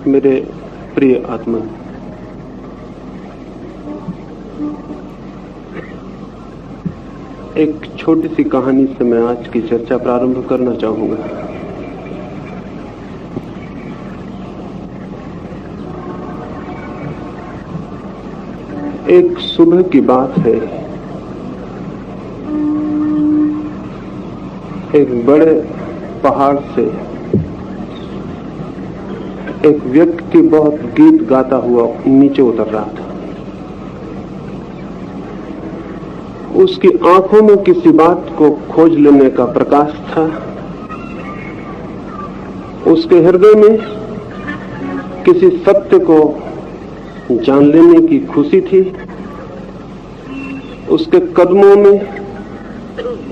मेरे प्रिय आत्मा, एक छोटी सी कहानी से मैं आज की चर्चा प्रारंभ करना चाहूंगा। एक सुबह की बात है। एक बड़े पहाड़ से एक व्यक्ति बहुत गीत गाता हुआ नीचे उतर रहा था। उसकी आंखों में किसी बात को खोज लेने का प्रकाश था। उसके हृदय में किसी सत्य को जान लेने की खुशी थी। उसके कदमों में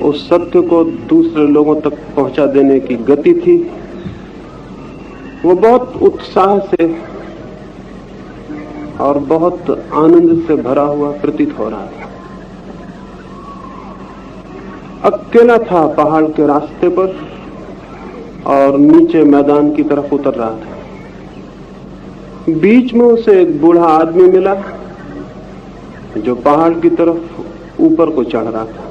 उस सत्य को दूसरे लोगों तक पहुंचा देने की गति थी। वो बहुत उत्साह से और बहुत आनंद से भरा हुआ प्रतीत हो रहा था। अकेला था पहाड़ के रास्ते पर और नीचे मैदान की तरफ उतर रहा था। बीच में उसे एक बूढ़ा आदमी मिला जो पहाड़ की तरफ ऊपर को चढ़ रहा था।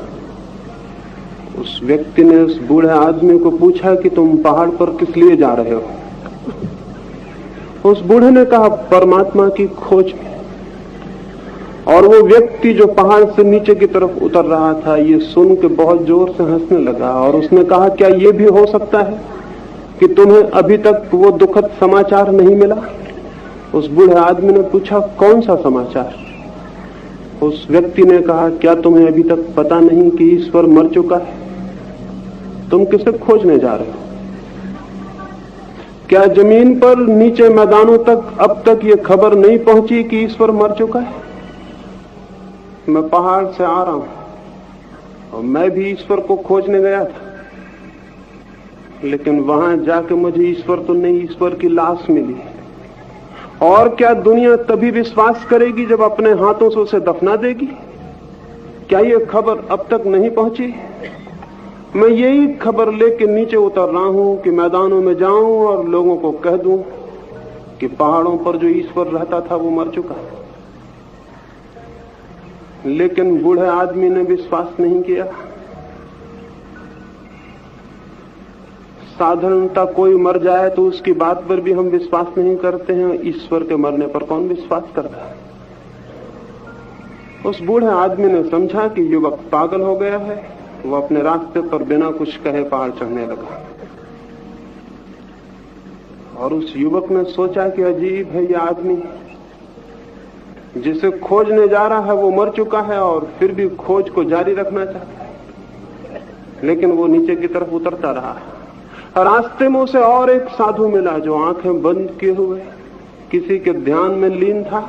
उस व्यक्ति ने उस बूढ़े आदमी को पूछा कि तुम पहाड़ पर किस लिए जा रहे हो? उस बूढ़े ने कहा, परमात्मा की खोज में। और वो व्यक्ति जो पहाड़ से नीचे की तरफ उतर रहा था, ये सुन के बहुत जोर से हंसने लगा और उसने कहा, क्या ये भी हो सकता है कि तुम्हें अभी तक वो दुखद समाचार नहीं मिला? उस बूढ़े आदमी ने पूछा, कौन सा समाचार? उस व्यक्ति ने कहा, क्या तुम्हें अभी तक पता नहीं कि ईश्वर मर चुका है? तुम किसे खोजने जा रहे हो? क्या जमीन पर नीचे मैदानों तक अब तक ये खबर नहीं पहुंची कि ईश्वर मर चुका है? मैं पहाड़ से आ रहा हूं और मैं भी ईश्वर को खोजने गया था, लेकिन वहां जाके मुझे ईश्वर तो नहीं, ईश्वर की लाश मिली। और क्या दुनिया तभी विश्वास करेगी जब अपने हाथों से उसे दफना देगी? क्या ये खबर अब तक नहीं पहुंची? मैं यही खबर लेके नीचे उतर रहा हूं कि मैदानों में जाऊं और लोगों को कह दूं कि पहाड़ों पर जो ईश्वर रहता था वो मर चुका है। लेकिन बूढ़े आदमी ने विश्वास नहीं किया। साधारणता कोई मर जाए तो उसकी बात पर भी हम विश्वास नहीं करते हैं, ईश्वर के मरने पर कौन विश्वास करता है? उस बूढ़े आदमी ने समझा कि युवक पागल हो गया है। वो अपने रास्ते पर बिना कुछ कहे पहाड़ चढ़ने लगा और उस युवक ने सोचा कि अजीब है, यह आदमी जिसे खोजने जा रहा है वो मर चुका है और फिर भी खोज को जारी रखना चाहता है। लेकिन वो नीचे की तरफ उतरता रहा। रास्ते में उसे और एक साधु मिला जो आंखें बंद किए हुए किसी के ध्यान में लीन था।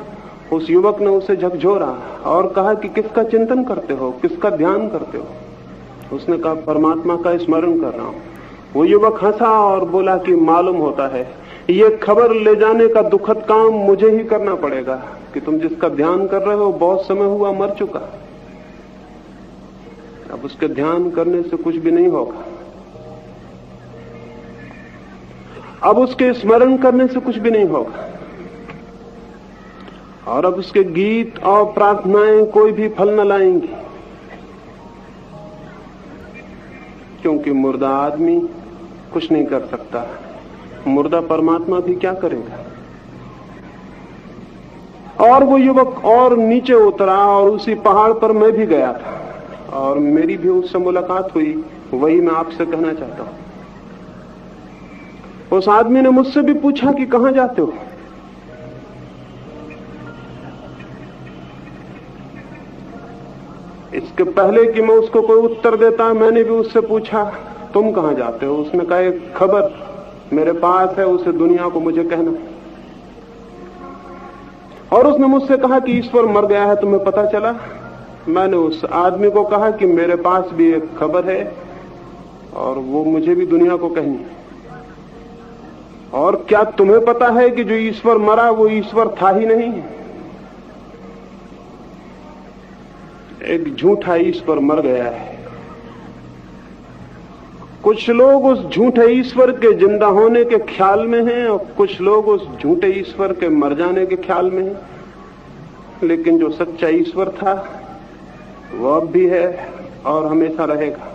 उस युवक ने उसे झकझोरा और कहा कि किसका चिंतन करते हो, किसका ध्यान करते हो? उसने कहा, परमात्मा का स्मरण कर रहा हूं। वो युवक हंसा और बोला कि मालूम होता है ये खबर ले जाने का दुखद काम मुझे ही करना पड़ेगा कि तुम जिसका ध्यान कर रहे हो बहुत समय हुआ मर चुका। अब उसके ध्यान करने से कुछ भी नहीं होगा, अब उसके स्मरण करने से कुछ भी नहीं होगा, और अब उसके गीत और प्रार्थनाएं कोई भी फल न लाएंगी, क्योंकि मुर्दा आदमी कुछ नहीं कर सकता। मुर्दा परमात्मा भी क्या करेगा? और वो युवक और नीचे उतरा और उसी पहाड़ पर मैं भी गया था और मेरी भी उससे मुलाकात हुई। वही मैं आपसे कहना चाहता हूं। उस आदमी ने मुझसे भी पूछा कि कहां जाते हो? इसके पहले कि मैं उसको कोई उत्तर देता, मैंने भी उससे पूछा, तुम कहां जाते हो? उसने कहा, एक खबर मेरे पास है, उसे दुनिया को मुझे कहना। और उसने मुझसे कहा कि ईश्वर मर गया है, तुम्हें पता चला? मैंने उस आदमी को कहा कि मेरे पास भी एक खबर है और वो मुझे भी दुनिया को कहनी है। और क्या तुम्हें पता है कि जो ईश्वर मरा वो ईश्वर था ही नहीं? एक झूठा ईश्वर मर गया है। कुछ लोग उस झूठे ईश्वर के जिंदा होने के ख्याल में हैं और कुछ लोग उस झूठे ईश्वर के मर जाने के ख्याल में हैं। लेकिन जो सच्चा ईश्वर था वो अब भी है और हमेशा रहेगा।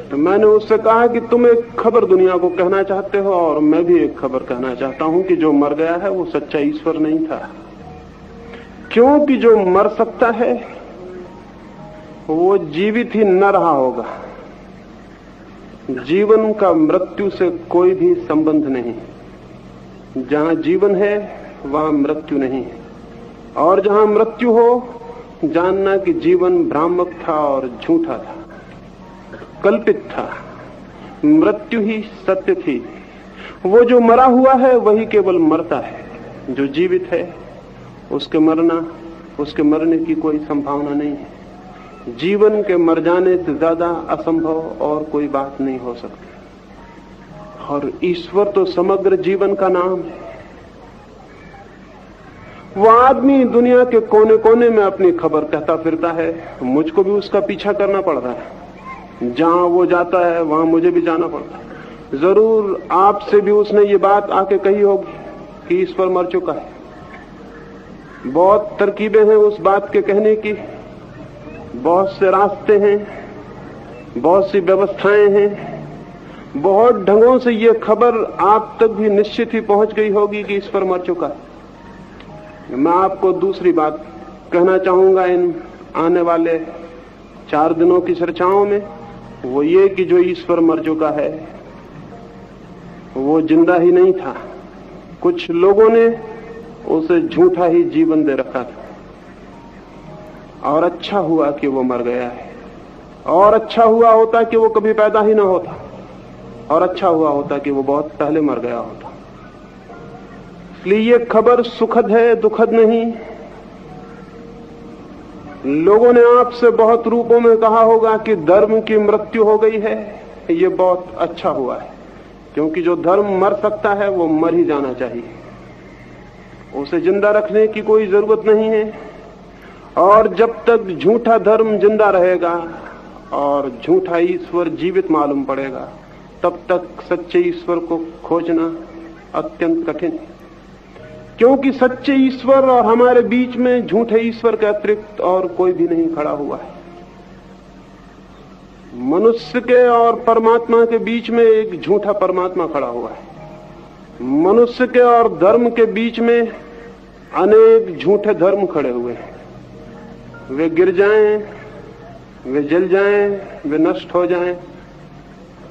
तो मैंने उससे कहा कि तुम एक खबर दुनिया को कहना चाहते हो और मैं भी एक खबर कहना चाहता हूं कि जो मर गया है वो सच्चा ईश्वर नहीं था, क्योंकि जो मर सकता है वो जीवित ही न रहा होगा। जीवन का मृत्यु से कोई भी संबंध नहीं। जहां जीवन है वहां मृत्यु नहीं है, और जहां मृत्यु हो जानना कि जीवन भ्रामक था और झूठा था, कल्पित था। मृत्यु ही सत्य थी। वो जो मरा हुआ है वही केवल मरता है, जो जीवित है उसके मरने की कोई संभावना नहीं है। जीवन के मर जाने से ज्यादा असंभव और कोई बात नहीं हो सकती। और ईश्वर तो समग्र जीवन का नाम है। वो आदमी दुनिया के कोने कोने में अपनी खबर कहता फिरता है, मुझको भी उसका पीछा करना पड़ रहा है। जहां वो जाता है वहां मुझे भी जाना पड़ता है। जरूर आपसे भी उसने ये बात आके कही होगी कि ईश्वर मर चुका है। बहुत तरकीबें हैं उस बात के कहने की, बहुत से रास्ते हैं, बहुत सी व्यवस्थाएं हैं, बहुत ढंगों से ये खबर आप तक भी निश्चित ही पहुंच गई होगी कि ईश्वर मर चुका है। मैं आपको दूसरी बात कहना चाहूंगा इन आने वाले 4 दिनों की चर्चाओं में, वो ये कि जो ईश्वर मर चुका है वो जिंदा ही नहीं था। कुछ लोगों ने उसे झूठा ही जीवन दे रखा था, और अच्छा हुआ कि वो मर गया है। और अच्छा हुआ होता कि वो कभी पैदा ही ना होता, और अच्छा हुआ होता कि वो बहुत पहले मर गया होता। इसलिए ये खबर सुखद है, दुखद नहीं। लोगों ने आपसे बहुत रूपों में कहा होगा कि धर्म की मृत्यु हो गई है। ये बहुत अच्छा हुआ है, क्योंकि जो धर्म मर सकता है वो मर ही जाना चाहिए। उसे जिंदा रखने की कोई जरूरत नहीं है। और जब तक झूठा धर्म जिंदा रहेगा और झूठा ईश्वर जीवित मालूम पड़ेगा, तब तक सच्चे ईश्वर को खोजना अत्यंत कठिन है। क्योंकि सच्चे ईश्वर और हमारे बीच में झूठे ईश्वर के अतिरिक्त और कोई भी नहीं खड़ा हुआ है। मनुष्य के और परमात्मा के बीच में एक झूठा परमात्मा खड़ा हुआ है। मनुष्य के और धर्म के बीच में अनेक झूठे धर्म खड़े हुए हैं। वे गिर जाएं, वे जल जाएं, वे नष्ट हो जाएं,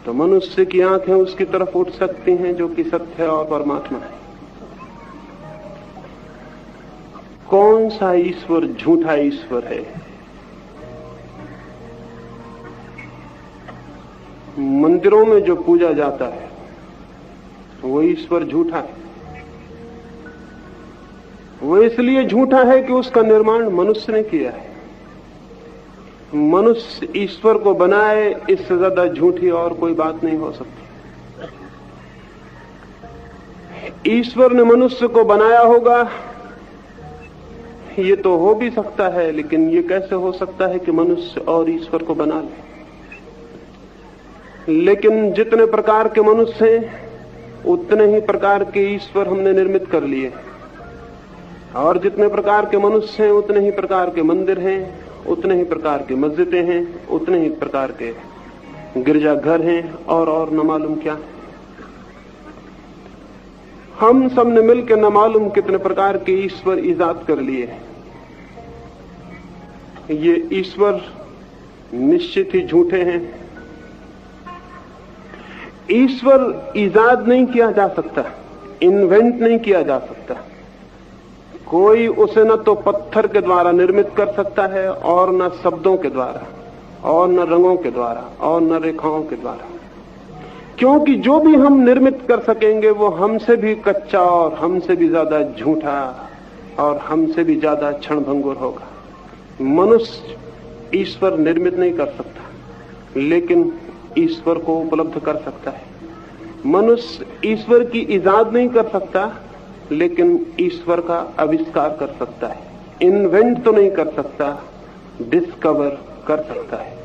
तो मनुष्य की आंखें उसकी तरफ उठ सकती हैं जो कि सत्य और परमात्मा है। कौन सा ईश्वर झूठा ईश्वर है? मंदिरों में जो पूजा जाता है वो ईश्वर झूठा है। वो इसलिए झूठा है कि उसका निर्माण मनुष्य ने किया है। मनुष्य ईश्वर को बनाए, इससे ज्यादा झूठी और कोई बात नहीं हो सकती। ईश्वर ने मनुष्य को बनाया होगा, ये तो हो भी सकता है, लेकिन ये कैसे हो सकता है कि मनुष्य और ईश्वर को बना ले? लेकिन जितने प्रकार के मनुष्य हैं उतने ही प्रकार के ईश्वर हमने निर्मित कर लिए, और जितने प्रकार के मनुष्य हैं उतने ही प्रकार के मंदिर हैं, उतने ही प्रकार की मस्जिदें हैं, उतने ही प्रकार के गिरजाघर हैं, और न मालूम क्या। हम सब ने मिलकर न मालूम कितने प्रकार के ईश्वर ईजाद कर लिए। ये ईश्वर निश्चित ही झूठे हैं। ईश्वर ईजाद नहीं किया जा सकता, इन्वेंट नहीं किया जा सकता। कोई उसे न तो पत्थर के द्वारा निर्मित कर सकता है, और न शब्दों के द्वारा, और न रंगों के द्वारा, और न रेखाओं के द्वारा। क्योंकि जो भी हम निर्मित कर सकेंगे वो हमसे भी कच्चा और हमसे भी ज्यादा झूठा और हमसे भी ज्यादा क्षणभंगुर होगा। मनुष्य ईश्वर निर्मित नहीं कर सकता, लेकिन ईश्वर को उपलब्ध कर सकता है। मनुष्य ईश्वर की इजाद नहीं कर सकता, लेकिन ईश्वर का आविष्कार कर सकता है। इन्वेंट तो नहीं कर सकता, डिस्कवर कर सकता है।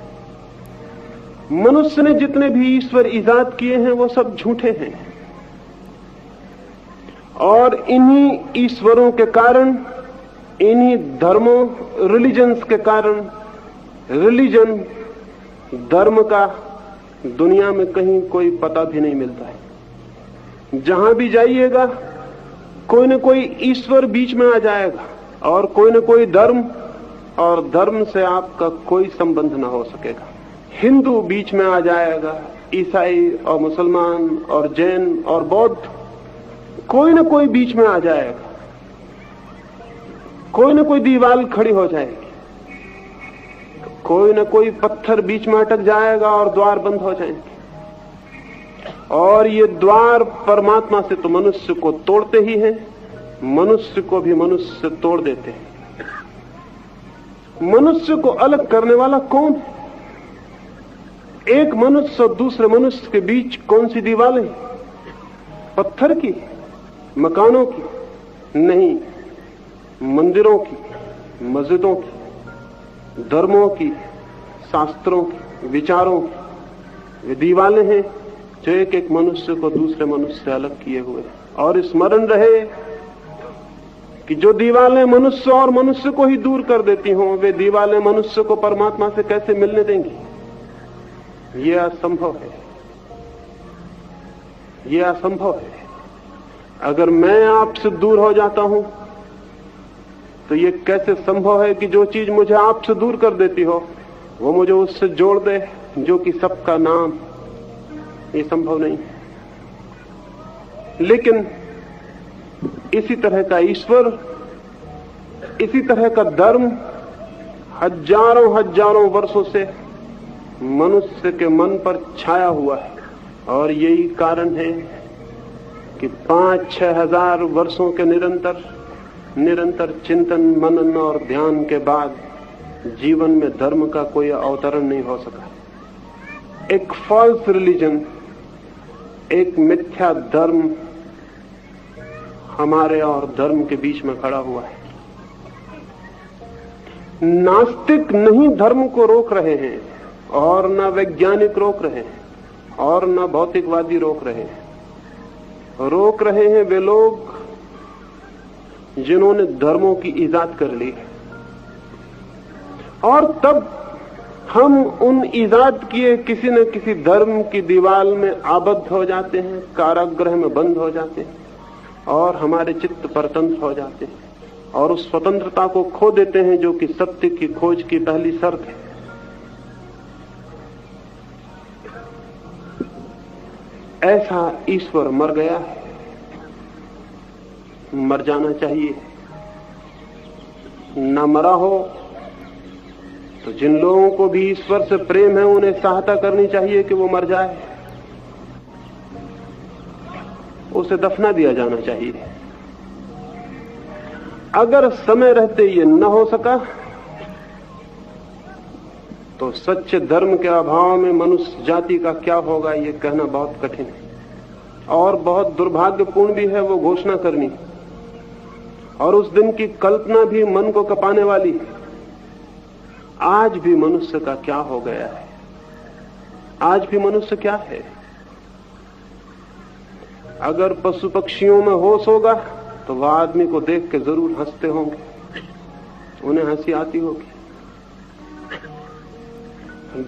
मनुष्य ने जितने भी ईश्वर इजाद किए हैं वो सब झूठे हैं, और इन्हीं ईश्वरों के कारण, इन्हीं धर्मों, रिलीजन्स के कारण, रिलीजन, धर्म का दुनिया में कहीं कोई पता भी नहीं मिलता है। जहां भी जाइएगा कोई न कोई ईश्वर बीच में आ जाएगा, और कोई न कोई धर्म, और धर्म से आपका कोई संबंध ना हो सकेगा। हिंदू बीच में आ जाएगा, ईसाई और मुसलमान और जैन और बौद्ध, कोई न कोई बीच में आ जाएगा, कोई न कोई दीवार खड़ी हो जाएगी, कोई न कोई पत्थर बीच में अटक जाएगा और द्वार बंद हो जाएंगे। और ये द्वार परमात्मा से तो मनुष्य को तोड़ते ही हैं, मनुष्य को भी मनुष्य से तोड़ देते हैं। मनुष्य को अलग करने वाला कौन है? एक मनुष्य और दूसरे मनुष्य के बीच कौन सी दीवारें? पत्थर की, मकानों की? नहीं, मंदिरों की, मस्जिदों की, धर्मों की, शास्त्रों की, विचारों की। वे दीवारें हैं जो एक एक मनुष्य को दूसरे मनुष्य से अलग किए हुए हैं। और स्मरण रहे कि जो दीवारें मनुष्य और मनुष्य को ही दूर कर देती हों, वे दीवारें मनुष्य को परमात्मा से कैसे मिलने देंगी? ये असंभव है, ये असंभव है। अगर मैं आपसे दूर हो जाता हूं तो ये कैसे संभव है कि जो चीज मुझे आपसे दूर कर देती हो वो मुझे उससे जोड़ दे जो कि सबका नाम? ये संभव नहीं। लेकिन इसी तरह का ईश्वर, इसी तरह का धर्म हजारों हजारों वर्षों से मनुष्य के मन पर छाया हुआ है। और यही कारण है कि 5-6 हजार वर्षों के निरंतर चिंतन, मनन और ध्यान के बाद जीवन में धर्म का कोई अवतरण नहीं हो सका। एक फॉल्स रिलीजन, एक मिथ्या धर्म हमारे और धर्म के बीच में खड़ा हुआ है। नास्तिक नहीं धर्म को रोक रहे हैं, और न वैज्ञानिक रोक रहे हैं, और न भौतिकवादी रोक रहे हैं। रोक रहे हैं वे लोग जिन्होंने धर्मों की इजाद कर ली है। और तब हम उन इजाद किए किसी न किसी धर्म की दीवार में आबद्ध हो जाते हैं, कारागृह में बंद हो जाते हैं, और हमारे चित्त परतंत्र हो जाते हैं, और उस स्वतंत्रता को खो देते हैं जो कि सत्य की खोज की पहली शर्त है। ऐसा ईश्वर मर गया है, मर जाना चाहिए। न मरा हो तो जिन लोगों को भी ईश्वर से प्रेम है उन्हें सहायता करनी चाहिए कि वो मर जाए, उसे दफना दिया जाना चाहिए। अगर समय रहते ये न हो सका तो सच्चे धर्म के अभाव में मनुष्य जाति का क्या होगा ये कहना बहुत कठिन है, और बहुत दुर्भाग्यपूर्ण भी है वो घोषणा करनी। और उस दिन की कल्पना भी मन को कपाने वाली है। आज भी मनुष्य का क्या हो गया है? आज भी मनुष्य क्या है? अगर पशु पक्षियों में होश होगा तो वह आदमी को देख के जरूर हंसते होंगे, उन्हें हंसी आती होगी।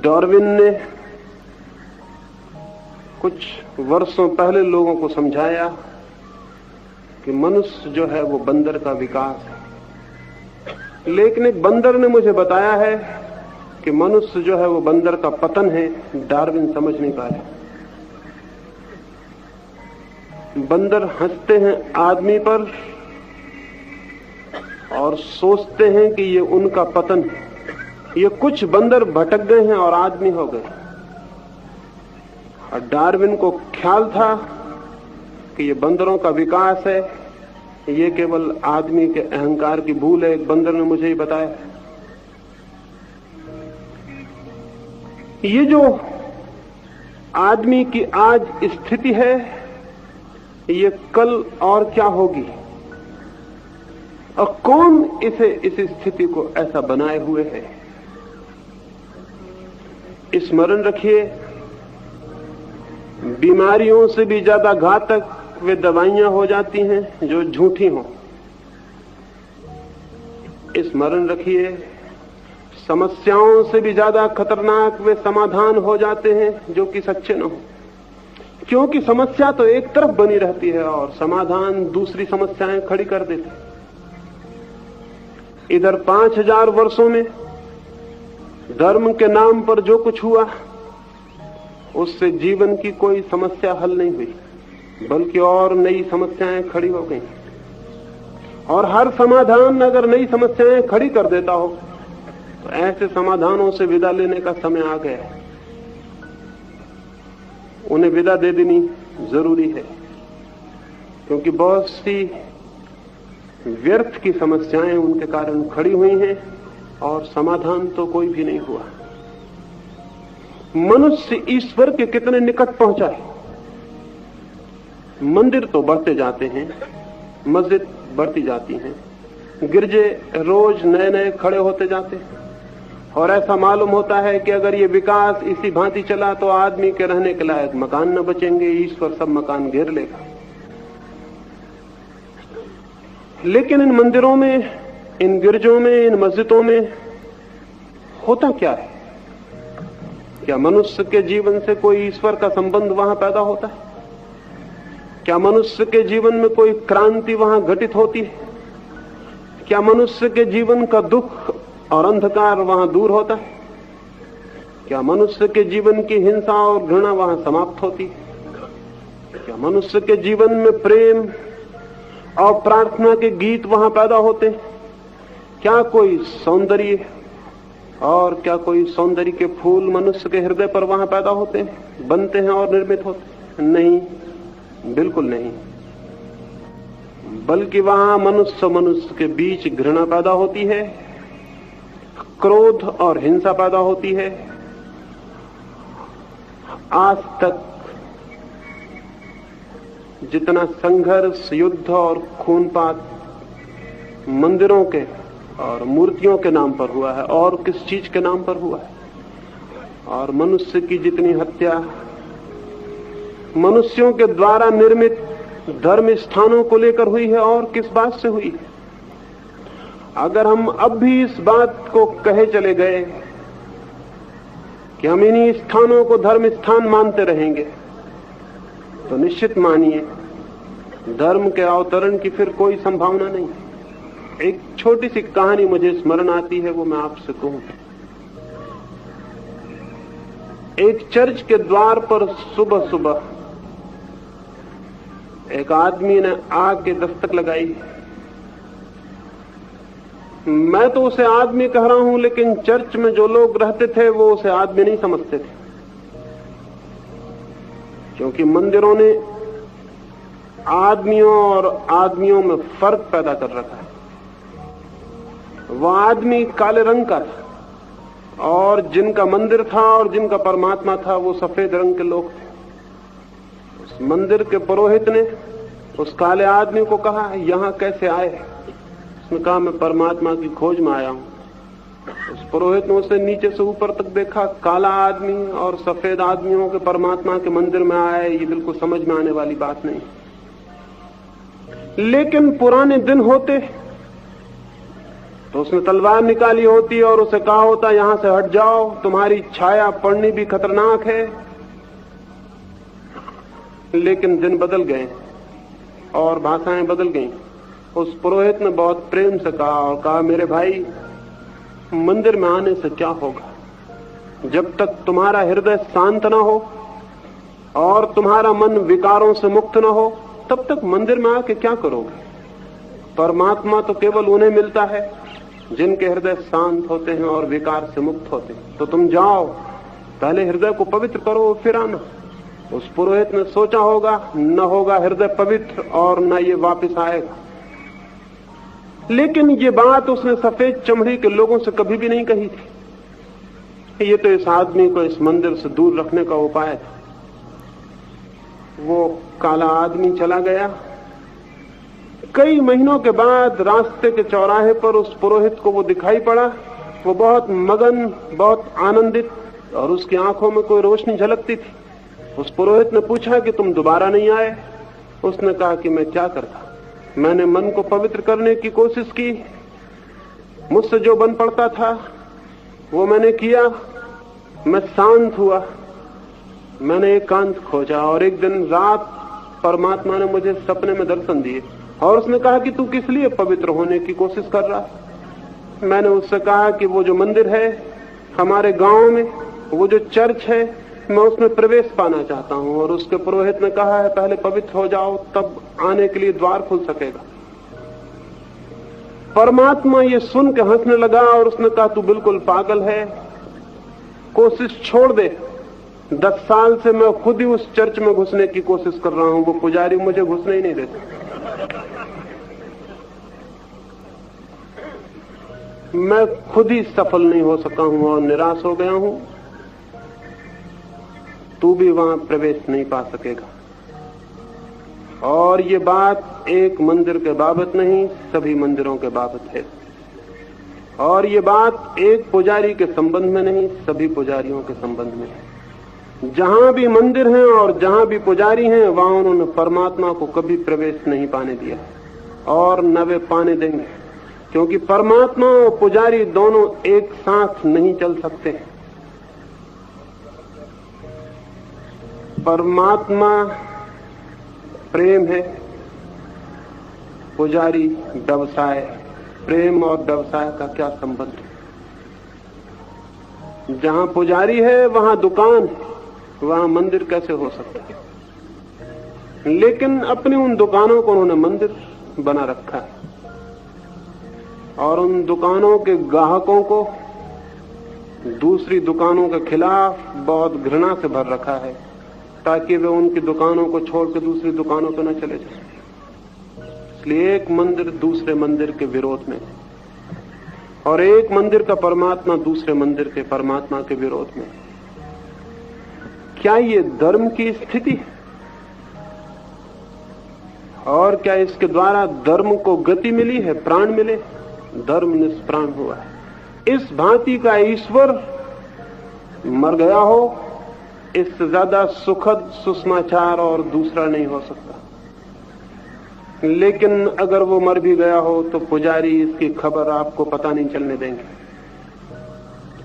डार्विन ने कुछ वर्षों पहले लोगों को समझाया कि मनुष्य जो है वो बंदर का विकास है, लेकिन एक बंदर ने मुझे बताया है कि मनुष्य जो है वो बंदर का पतन है। डार्विन समझ नहीं पाया। बंदर हंसते हैं आदमी पर और सोचते हैं कि ये उनका पतन है। ये कुछ बंदर भटक गए हैं और आदमी हो गए। और डार्विन को ख्याल था कि ये बंदरों का विकास है, ये केवल आदमी के अहंकार की भूल है। एक बंदर ने मुझे ही बताया। ये जो आदमी की आज स्थिति है ये कल और क्या होगी, और कौन इसे इस स्थिति को ऐसा बनाए हुए है? स्मरण रखिए, बीमारियों से भी ज्यादा घातक वे दवाइयां हो जाती हैं जो झूठी हों। स्मरण रखिए, समस्याओं से भी ज्यादा खतरनाक वे समाधान हो जाते हैं जो कि सच्चे न हो। क्योंकि समस्या तो एक तरफ बनी रहती है और समाधान दूसरी समस्याएं खड़ी कर देते। इधर 5000 वर्षों में धर्म के नाम पर जो कुछ हुआ उससे जीवन की कोई समस्या हल नहीं हुई, बल्कि और नई समस्याएं खड़ी हो गई। और हर समाधान अगर नई समस्याएं खड़ी कर देता हो तो ऐसे समाधानों से विदा लेने का समय आ गया है। उन्हें विदा दे देनी जरूरी है, क्योंकि बहुत सी व्यर्थ की समस्याएं उनके कारण खड़ी हुई हैं और समाधान तो कोई भी नहीं हुआ। मनुष्य ईश्वर के कितने निकट पहुंचा है। मंदिर तो बढ़ते जाते हैं, मस्जिद बढ़ती जाती हैं, गिरजे रोज नए नए खड़े होते जाते हैं, और ऐसा मालूम होता है कि अगर ये विकास इसी भांति चला तो आदमी के रहने के लायक मकान न बचेंगे, ईश्वर सब मकान घेर लेगा। लेकिन इन मंदिरों में, इन गिरजों में, इन मस्जिदों में होता क्या है? क्या मनुष्य के जीवन से कोई ईश्वर का संबंध वहां पैदा होता है? क्या मनुष्य के जीवन में कोई क्रांति वहां घटित होती है? क्या मनुष्य के जीवन का दुख और अंधकार वहां दूर होता है? क्या मनुष्य के जीवन की हिंसा और घृणा वहां समाप्त होती है? क्या मनुष्य के जीवन में प्रेम और प्रार्थना के गीत वहां पैदा होते हैं? क्या कोई सौंदर्य और क्या कोई सौंदर्य के फूल मनुष्य के हृदय पर वहां पैदा होते हैं, बनते हैं और निर्मित होते हैं? नहीं, बिल्कुल नहीं। बल्कि वहां मनुष्य के बीच घृणा पैदा होती है, क्रोध और हिंसा पैदा होती है। आज तक जितना संघर्ष, युद्ध और खूनपात मंदिरों के और मूर्तियों के नाम पर हुआ है, और किस चीज के नाम पर हुआ है, और मनुष्य की जितनी हत्या मनुष्यों के द्वारा निर्मित धर्म स्थानों को लेकर हुई है, और किस बात से हुई है। अगर हम अब भी इस बात को कहे चले गए कि हम इन्हीं स्थानों को धर्म स्थान मानते रहेंगे, तो निश्चित मानिए धर्म के अवतरण की फिर कोई संभावना नहीं। एक छोटी सी कहानी मुझे स्मरण आती है, वो मैं आपसे कहूं। एक चर्च के द्वार पर सुबह सुबह एक आदमी ने आके दस्तक लगाई। मैं तो उसे आदमी कह रहा हूं, लेकिन चर्च में जो लोग रहते थे वो उसे आदमी नहीं समझते थे, क्योंकि मंदिरों ने आदमियों और आदमियों में फर्क पैदा कर रखा है। वह आदमी काले रंग का था, और जिनका मंदिर था और जिनका परमात्मा था वो सफेद रंग के लोग थे। उस मंदिर के पुरोहित ने उस काले आदमी को कहा, यहां कैसे आए? उसने कहा, मैं परमात्मा की खोज में आया हूं। उस पुरोहित ने उसे नीचे से ऊपर तक देखा, काला आदमी और सफेद आदमियों के परमात्मा के मंदिर में आए, ये बिल्कुल समझ में आने वाली बात नहीं। लेकिन पुराने दिन होते तो उसने तलवार निकाली होती और उसे कहा होता, यहां से हट जाओ, तुम्हारी छाया पड़नी भी खतरनाक है। लेकिन दिन बदल गए और भाषाएं बदल गईं। उस पुरोहित ने बहुत प्रेम से कहा और कहा, मेरे भाई, मंदिर में आने से क्या होगा? जब तक तुम्हारा हृदय शांत ना हो और तुम्हारा मन विकारों से मुक्त ना हो, तब तक मंदिर में आके क्या करोगे? परमात्मा तो केवल उन्हें मिलता है जिनके हृदय शांत होते हैं और विकार से मुक्त होते हैं। तो तुम जाओ, पहले हृदय को पवित्र करो, फिर आना। उस पुरोहित ने सोचा होगा, न होगा हृदय पवित्र और न ये वापस आएगा। लेकिन ये बात उसने सफेद चमड़ी के लोगों से कभी भी नहीं कही थी। ये तो इस आदमी को इस मंदिर से दूर रखने का उपाय था। वो काला आदमी चला गया। कई महीनों के बाद रास्ते के चौराहे पर उस पुरोहित को वो दिखाई पड़ा। वो बहुत मगन, बहुत आनंदित और उसकी आंखों में कोई रोशनी झलकती थी। उस पुरोहित ने पूछा कि तुम दोबारा नहीं आए? उसने कहा कि मैं क्या करता, मैंने मन को पवित्र करने की कोशिश की, मुझसे जो बन पड़ता था वो मैंने किया, मैं शांत हुआ, मैंने एकांत खोजा। और एक दिन रात परमात्मा ने मुझे सपने में दर्शन दिए और उसने कहा कि तू किस लिए पवित्र होने की कोशिश कर रहा? मैंने उससे कहा कि वो जो मंदिर है हमारे गांव में, वो जो चर्च है, मैं उसमें प्रवेश पाना चाहता हूं। और उसके पुरोहित ने कहा है पहले पवित्र हो जाओ, तब आने के लिए द्वार खुल सकेगा। परमात्मा ये सुन के हंसने लगा और उसने कहा तू बिल्कुल पागल है, कोशिश छोड़ दे। 10 साल से मैं खुद ही उस चर्च में घुसने की कोशिश कर रहा हूं, वो पुजारी मुझे घुसने ही नहीं देता। मैं खुद ही सफल नहीं हो सका हूं और निराश हो गया हूं, तू भी वहां प्रवेश नहीं पा सकेगा। और ये बात एक मंदिर के बाबत नहीं, सभी मंदिरों के बाबत है। और ये बात एक पुजारी के संबंध में नहीं, सभी पुजारियों के संबंध में है। जहां भी मंदिर हैं और जहां भी पुजारी हैं, वहां उन्होंने परमात्मा को कभी प्रवेश नहीं पाने दिया और न वे पाने देंगे, क्योंकि परमात्मा और पुजारी दोनों एक साथ नहीं चल सकते। परमात्मा प्रेम है, पुजारी व्यवसाय। प्रेम और व्यवसाय का क्या संबंध? जहां पुजारी है वहां दुकान, वहां मंदिर कैसे हो सकता है? लेकिन अपनी उन दुकानों को उन्होंने मंदिर बना रखा है और उन दुकानों के ग्राहकों को दूसरी दुकानों के खिलाफ बहुत घृणा से भर रखा है, ताकि वे उनकी दुकानों को छोड़ के दूसरी दुकानों पर न चले जाएं। इसलिए एक मंदिर दूसरे मंदिर के विरोध में और एक मंदिर का परमात्मा दूसरे मंदिर के परमात्मा के विरोध में। क्या ये धर्म की स्थिति है? और क्या इसके द्वारा धर्म को गति मिली है, प्राण मिले? धर्म निष्प्राण हुआ है। इस भांति का ईश्वर मर गया हो, इससे ज्यादा सुखद सुसमाचार और दूसरा नहीं हो सकता। लेकिन अगर वो मर भी गया हो तो पुजारी इसकी खबर आपको पता नहीं चलने देंगे,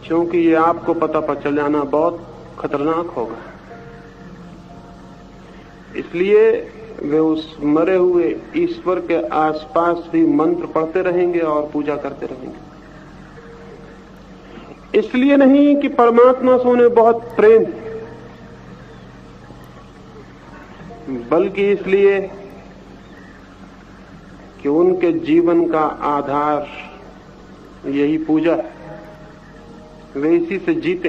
क्योंकि ये आपको पता पर चल जाना बहुत खतरनाक होगा। इसलिए वे उस मरे हुए ईश्वर के आसपास भी मंत्र पढ़ते रहेंगे और पूजा करते रहेंगे। इसलिए नहीं कि परमात्मा से उन्हें बहुत प्रेम, बल्कि इसलिए कि उनके जीवन का आधार यही पूजा है। वे इसी से जीते,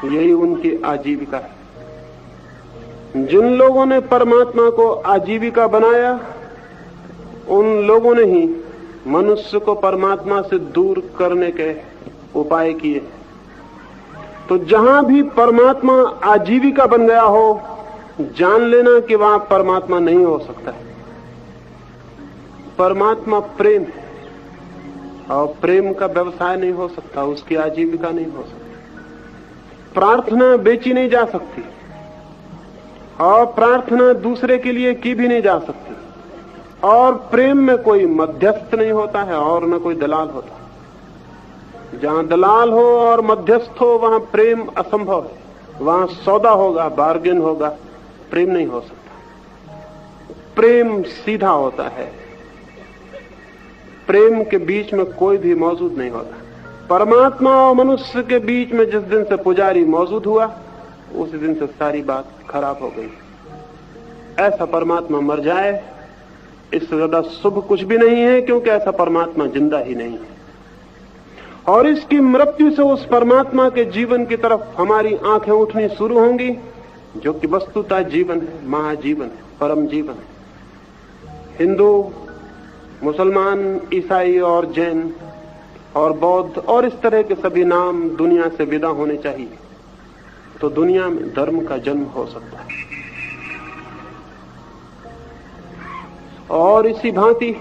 यही उनकी आजीविका है। जिन लोगों ने परमात्मा को आजीविका बनाया, उन लोगों ने ही मनुष्य को परमात्मा से दूर करने के उपाय किए। तो जहां भी परमात्मा आजीविका बन गया हो, जान लेना कि वहां परमात्मा नहीं हो सकता है। परमात्मा प्रेम है और प्रेम का व्यवसाय नहीं हो सकता, उसकी आजीविका नहीं हो सकती। प्रार्थना बेची नहीं जा सकती और प्रार्थना दूसरे के लिए की भी नहीं जा सकती। और प्रेम में कोई मध्यस्थ नहीं होता है और न कोई दलाल होता। जहां दलाल हो और मध्यस्थ हो, वहां प्रेम असंभव है। वहां सौदा होगा, बार्गेन होगा, प्रेम नहीं हो सकता। प्रेम सीधा होता है, प्रेम के बीच में कोई भी मौजूद नहीं होता। परमात्मा और मनुष्य के बीच में जिस दिन से पुजारी मौजूद हुआ, उसी दिन से सारी बात खराब हो गई। ऐसा परमात्मा मर जाए, इससे ज्यादा शुभ कुछ भी नहीं है, क्योंकि ऐसा परमात्मा जिंदा ही नहीं है। और इसकी मृत्यु से उस परमात्मा के जीवन की तरफ हमारी आंखें उठनी शुरू होंगी, जो कि वस्तुतः जीवन है, महाजीवन है, परम जीवन है। हिंदू, मुसलमान, ईसाई और जैन और बौद्ध और इस तरह के सभी नाम दुनिया से विदा होने चाहिए, तो दुनिया में धर्म का जन्म हो सकता है। और इसी भांति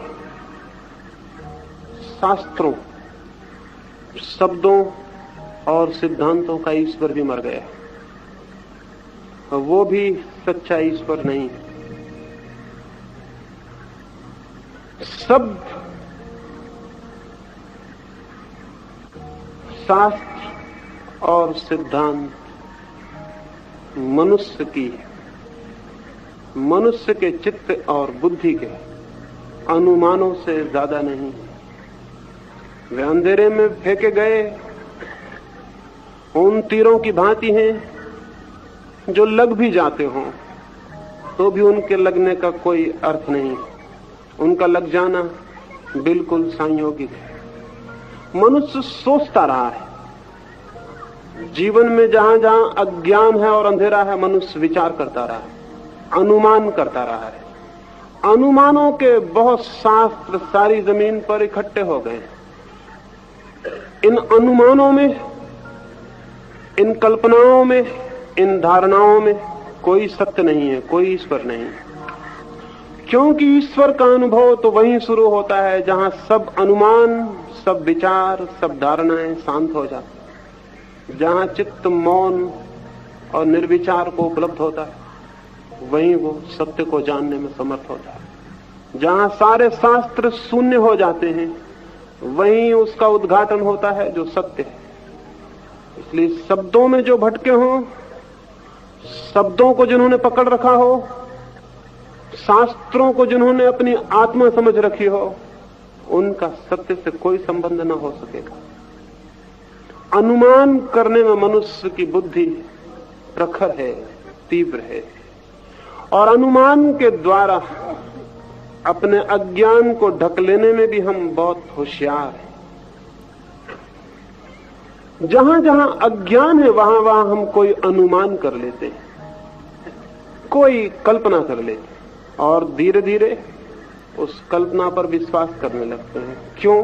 शास्त्रों, शब्दों और सिद्धांतों का ईश्वर भी मर गया, वो भी सच्चा ईश्वर नहीं। सब शास्त्र और सिद्धांत मनुष्य की, मनुष्य के चित्त और बुद्धि के अनुमानों से ज्यादा नहीं। वे अंधेरे में फेंके गए उन तीरों की भांति हैं जो लग भी जाते हों तो भी उनके लगने का कोई अर्थ नहीं, उनका लग जाना बिल्कुल संयोगिक है। मनुष्य सोचता रहा है, जीवन में जहां जहां अज्ञान है और अंधेरा है, मनुष्य विचार करता रहा है, अनुमान करता रहा है। अनुमानों के बहुत शास्त्र सारी जमीन पर इकट्ठे हो गए। इन अनुमानों में, इन कल्पनाओं में, इन धारणाओं में कोई सत्य नहीं है, कोई ईश्वर नहीं, क्योंकि ईश्वर का अनुभव तो वहीं शुरू होता है जहां सब अनुमान, सब विचार, सब धारणाएं शांत हो जाती, जहां चित्त मौन और निर्विचार को उपलब्ध होता है, वहीं वो सत्य को जानने में समर्थ होता है। जहां सारे शास्त्र शून्य हो जाते हैं, वहीं उसका उद्घाटन होता है जो सत्य है। इसलिए शब्दों में जो भटके हों, शब्दों को जिन्होंने पकड़ रखा हो, शास्त्रों को जिन्होंने अपनी आत्मा समझ रखी हो, उनका सत्य से कोई संबंध न हो सकेगा। अनुमान करने में मनुष्य की बुद्धि प्रखर है, तीव्र है, और अनुमान के द्वारा अपने अज्ञान को ढक लेने में भी हम बहुत होशियार हैं। जहां जहां अज्ञान है वहां वहां हम कोई अनुमान कर लेते हैं, कोई कल्पना कर लेते हैं, और धीरे धीरे उस कल्पना पर विश्वास करने लगते हैं। क्यों?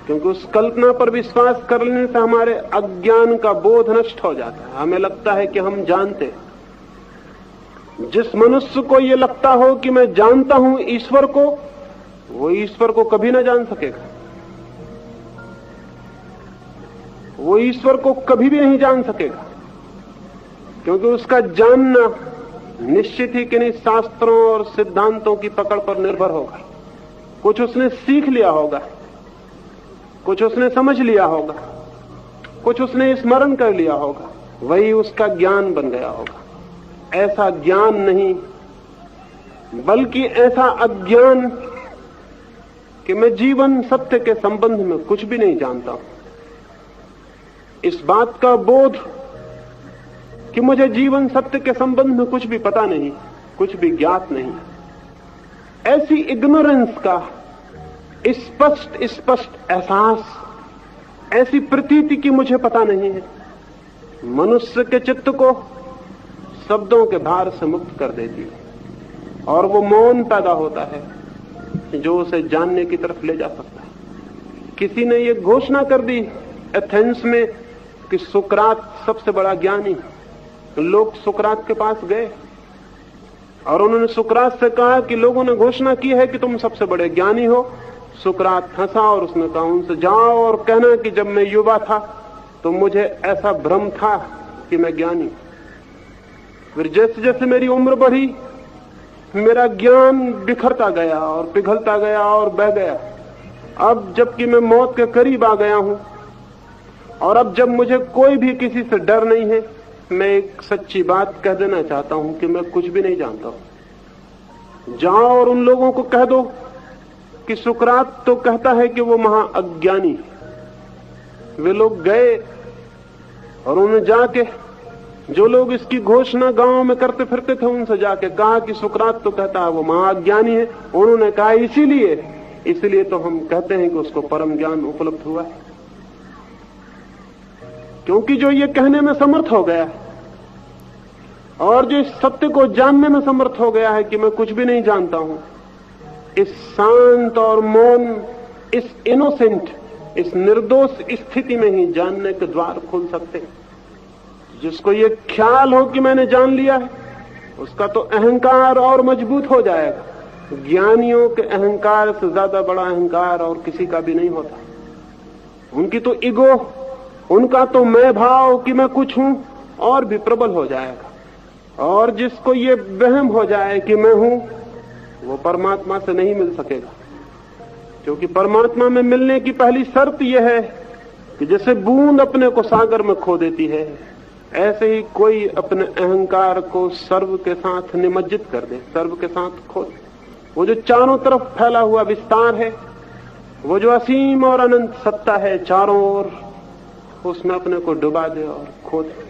क्योंकि उस कल्पना पर विश्वास करने से हमारे अज्ञान का बोध नष्ट हो जाता है। हमें लगता है कि हम जानते हैं। जिस मनुष्य को यह लगता हो कि मैं जानता हूं ईश्वर को, वो ईश्वर को कभी ना जान सकेगा, वो ईश्वर को कभी भी नहीं जान सकेगा, क्योंकि उसका जानना निश्चित ही किन्हीं शास्त्रों और सिद्धांतों की पकड़ पर निर्भर होगा। कुछ उसने सीख लिया होगा, कुछ उसने समझ लिया होगा, कुछ उसने स्मरण कर लिया होगा, वही उसका ज्ञान बन गया होगा। ऐसा ज्ञान नहीं, बल्कि ऐसा अज्ञान कि मैं जीवन सत्य के संबंध में कुछ भी नहीं जानता हूं। इस बात का बोध कि मुझे जीवन सत्य के संबंध में कुछ भी पता नहीं, कुछ भी ज्ञात नहीं, ऐसी इग्नोरेंस का स्पष्ट एहसास, ऐसी प्रतीति कि मुझे पता नहीं है, मनुष्य के चित्त को शब्दों के भार से मुक्त कर देती है, और वो मौन पैदा होता है जो उसे जानने की तरफ ले जा सकता है। किसी ने ये घोषणा कर दी एथेंस में कि सुकरात सबसे बड़ा ज्ञानी। लोग सुकरात के पास गए और उन्होंने सुकरात से कहा कि लोगों ने घोषणा की है कि तुम सबसे बड़े ज्ञानी हो। सुकरात हंसा और उसने कहा, उनसे जाओ और कहना कि जब मैं युवा था तो मुझे ऐसा भ्रम था कि मैं ज्ञानी। फिर जैसे जैसे मेरी उम्र बढ़ी, मेरा ज्ञान बिखरता गया और पिघलता गया और बह गया। अब जबकि मैं मौत के करीब आ गया हूं, और अब जब मुझे कोई भी किसी से डर नहीं है, मैं एक सच्ची बात कह देना चाहता हूं कि मैं कुछ भी नहीं जानता हूं। जाओ और उन लोगों को कह दो कि सुकरात तो कहता है कि वो महा अज्ञानी है। वे लोग गए और उन्होंने जाके, जो लोग इसकी घोषणा गांव में करते फिरते थे, उनसे जाके कहा कि सुकरात तो कहता है वो महाज्ञानी है। उन्होंने कहा इसीलिए तो हम कहते हैं कि उसको परम ज्ञान उपलब्ध हुआ है, क्योंकि जो ये कहने में समर्थ हो गया और जो इस सत्य को जानने में समर्थ हो गया है कि मैं कुछ भी नहीं जानता हूं, इस शांत और मौन, इस इनोसेंट, इस निर्दोष स्थिति में ही जानने के द्वार खुल सकते हैं। जिसको ये ख्याल हो कि मैंने जान लिया है, उसका तो अहंकार और मजबूत हो जाएगा। ज्ञानियों के अहंकार से ज्यादा बड़ा अहंकार और किसी का भी नहीं होता। उनकी तो ईगो उनका तो मैं भाव कि मैं कुछ हूं और भी प्रबल हो जाएगा। और जिसको ये वहम हो जाए कि मैं हूं, वो परमात्मा से नहीं मिल सकेगा, क्योंकि परमात्मा में मिलने की पहली शर्त यह है कि जैसे बूंद अपने को सागर में खो देती है, ऐसे ही कोई अपने अहंकार को सर्व के साथ निमज्जित कर दे, सर्व के साथ खो दे। वो जो चारों तरफ फैला हुआ विस्तार है, वो जो असीम और अनंत सत्ता है चारों ओर, उसमें अपने को डुबा दे और खो दे।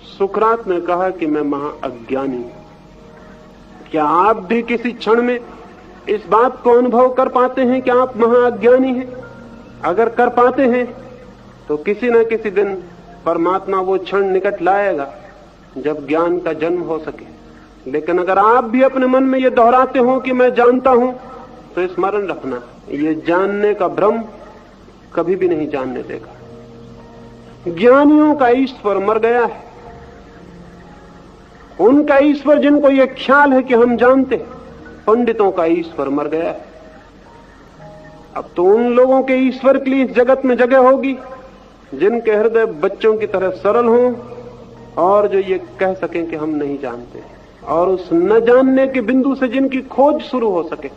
सुकरात ने कहा कि मैं महाअज्ञानी हूं। क्या आप भी किसी क्षण में इस बात को अनुभव कर पाते हैं कि आप महाअज्ञानी हैं? अगर कर पाते हैं तो किसी न किसी दिन परमात्मा वो क्षण निकट लाएगा जब ज्ञान का जन्म हो सके। लेकिन अगर आप भी अपने मन में ये दोहराते हो कि मैं जानता हूं, तो स्मरण रखना, ये जानने का भ्रम कभी भी नहीं जानने देगा। ज्ञानियों का ईश्वर मर गया है। उनका ईश्वर जिनको ये ख्याल है कि हम जानते, पंडितों का ईश्वर मर गया है। अब तो उन लोगों के ईश्वर के लिए इस जगत में जगह होगी जिनके हृदय बच्चों की तरह सरल हों और जो ये कह सकें कि हम नहीं जानते, और उस न जानने के बिंदु से जिनकी खोज शुरू हो सके,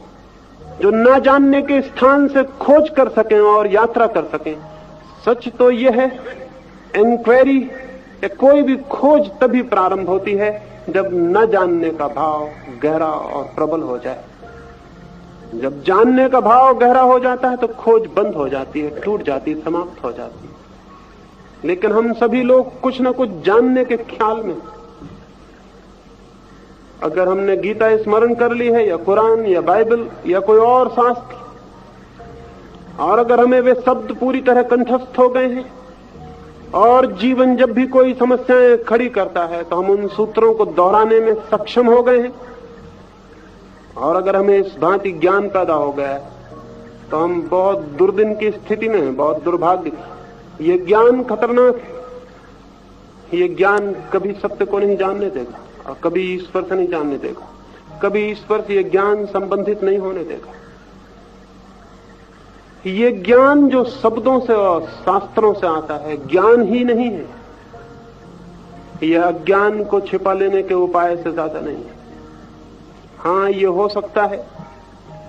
जो न जानने के स्थान से खोज कर सकें और यात्रा कर सकें। सच तो यह है, इंक्वायरी या कोई भी खोज तभी प्रारंभ होती है जब न जानने का भाव गहरा और प्रबल हो जाए। जब जानने का भाव गहरा हो जाता है तो खोज बंद हो जाती है, टूट जाती है, समाप्त हो जाती है। लेकिन हम सभी लोग कुछ न कुछ जानने के ख्याल में, अगर हमने गीता स्मरण कर ली है या कुरान या बाइबल या कोई और शास्त्र, और अगर हमें वे शब्द पूरी तरह कंठस्थ हो गए हैं, और जीवन जब भी कोई समस्याएं खड़ी करता है तो हम उन सूत्रों को दोहराने में सक्षम हो गए हैं, और अगर हमें इस भांति ज्ञान पैदा हो गया है, तो हम बहुत दुर्दिन की स्थिति में हैं, बहुत दुर्भाग्य। ये ज्ञान खतरनाक है। ये ज्ञान कभी सत्य को नहीं जानने देगा और कभी ईश्वर से नहीं जानने देगा, कभी ईश्वर से ये ज्ञान संबंधित नहीं होने देगा। ये ज्ञान जो शब्दों से और शास्त्रों से आता है, ज्ञान ही नहीं है। यह अज्ञान को छिपा लेने के उपाय से ज्यादा नहीं है। हाँ, ये हो सकता है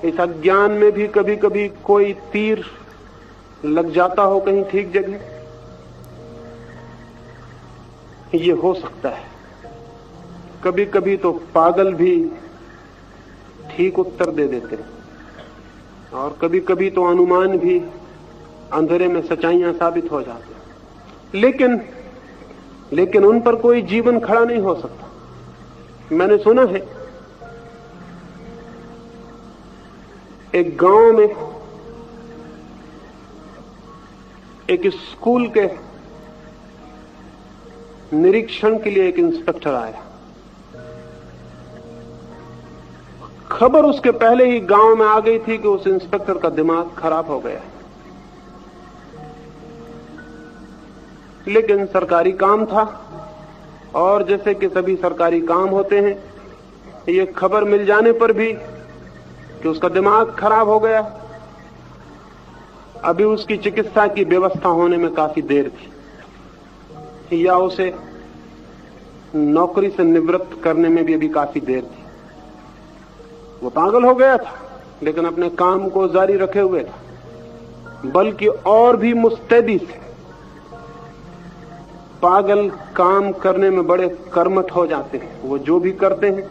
इस अज्ञान में भी कभी कभी कोई तीर लग जाता हो कहीं ठीक जगह, ये हो सकता है। कभी कभी तो पागल भी ठीक उत्तर दे देते हैं, और कभी कभी तो अनुमान भी अंधेरे में सच्चाइयां साबित हो जाती हैं। लेकिन उन पर कोई जीवन खड़ा नहीं हो सकता। मैंने सुना है एक गांव में एक स्कूल के निरीक्षण के लिए एक इंस्पेक्टर आया। खबर उसके पहले ही गांव में आ गई थी कि उस इंस्पेक्टर का दिमाग खराब हो गया। लेकिन सरकारी काम था, और जैसे कि सभी सरकारी काम होते हैं, ये खबर मिल जाने पर भी कि उसका दिमाग खराब हो गया, अभी उसकी चिकित्सा की व्यवस्था होने में काफी देर थी, या उसे नौकरी से निवृत्त करने में भी अभी काफी देर थी। वो पागल हो गया था, लेकिन अपने काम को जारी रखे हुए था। बल्कि और भी मुस्तैदी से पागल काम करने में बड़े कर्मठ हो जाते हैं। वो जो भी करते हैं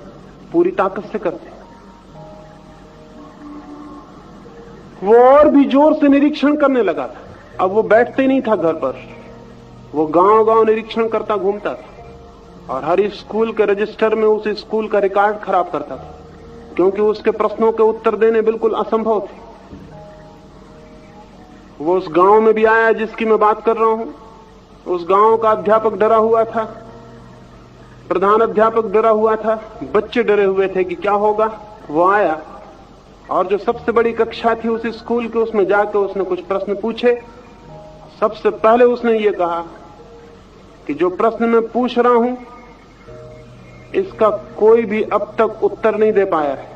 पूरी ताकत से करते हैं। वो और भी जोर से निरीक्षण करने लगा था। अब वो बैठते नहीं था घर पर, वो गांव-गांव निरीक्षण करता घूमता था, और हर स्कूल के रजिस्टर में उस स्कूल का रिकॉर्ड खराब करता था, क्योंकि उसके प्रश्नों के उत्तर देने बिल्कुल असंभव थे। वो उस गांव में भी आया जिसकी मैं बात कर रहा हूं। उस गांव का अध्यापक डरा हुआ था, प्रधान अध्यापक डरा हुआ था, बच्चे डरे हुए थे कि क्या होगा। वो आया, और जो सबसे बड़ी कक्षा थी उस स्कूल के, उसमें जाकर उसने कुछ प्रश्न पूछे। सबसे पहले उसने ये कहा कि जो प्रश्न मैं पूछ रहा हूं इसका कोई भी अब तक उत्तर नहीं दे पाया है।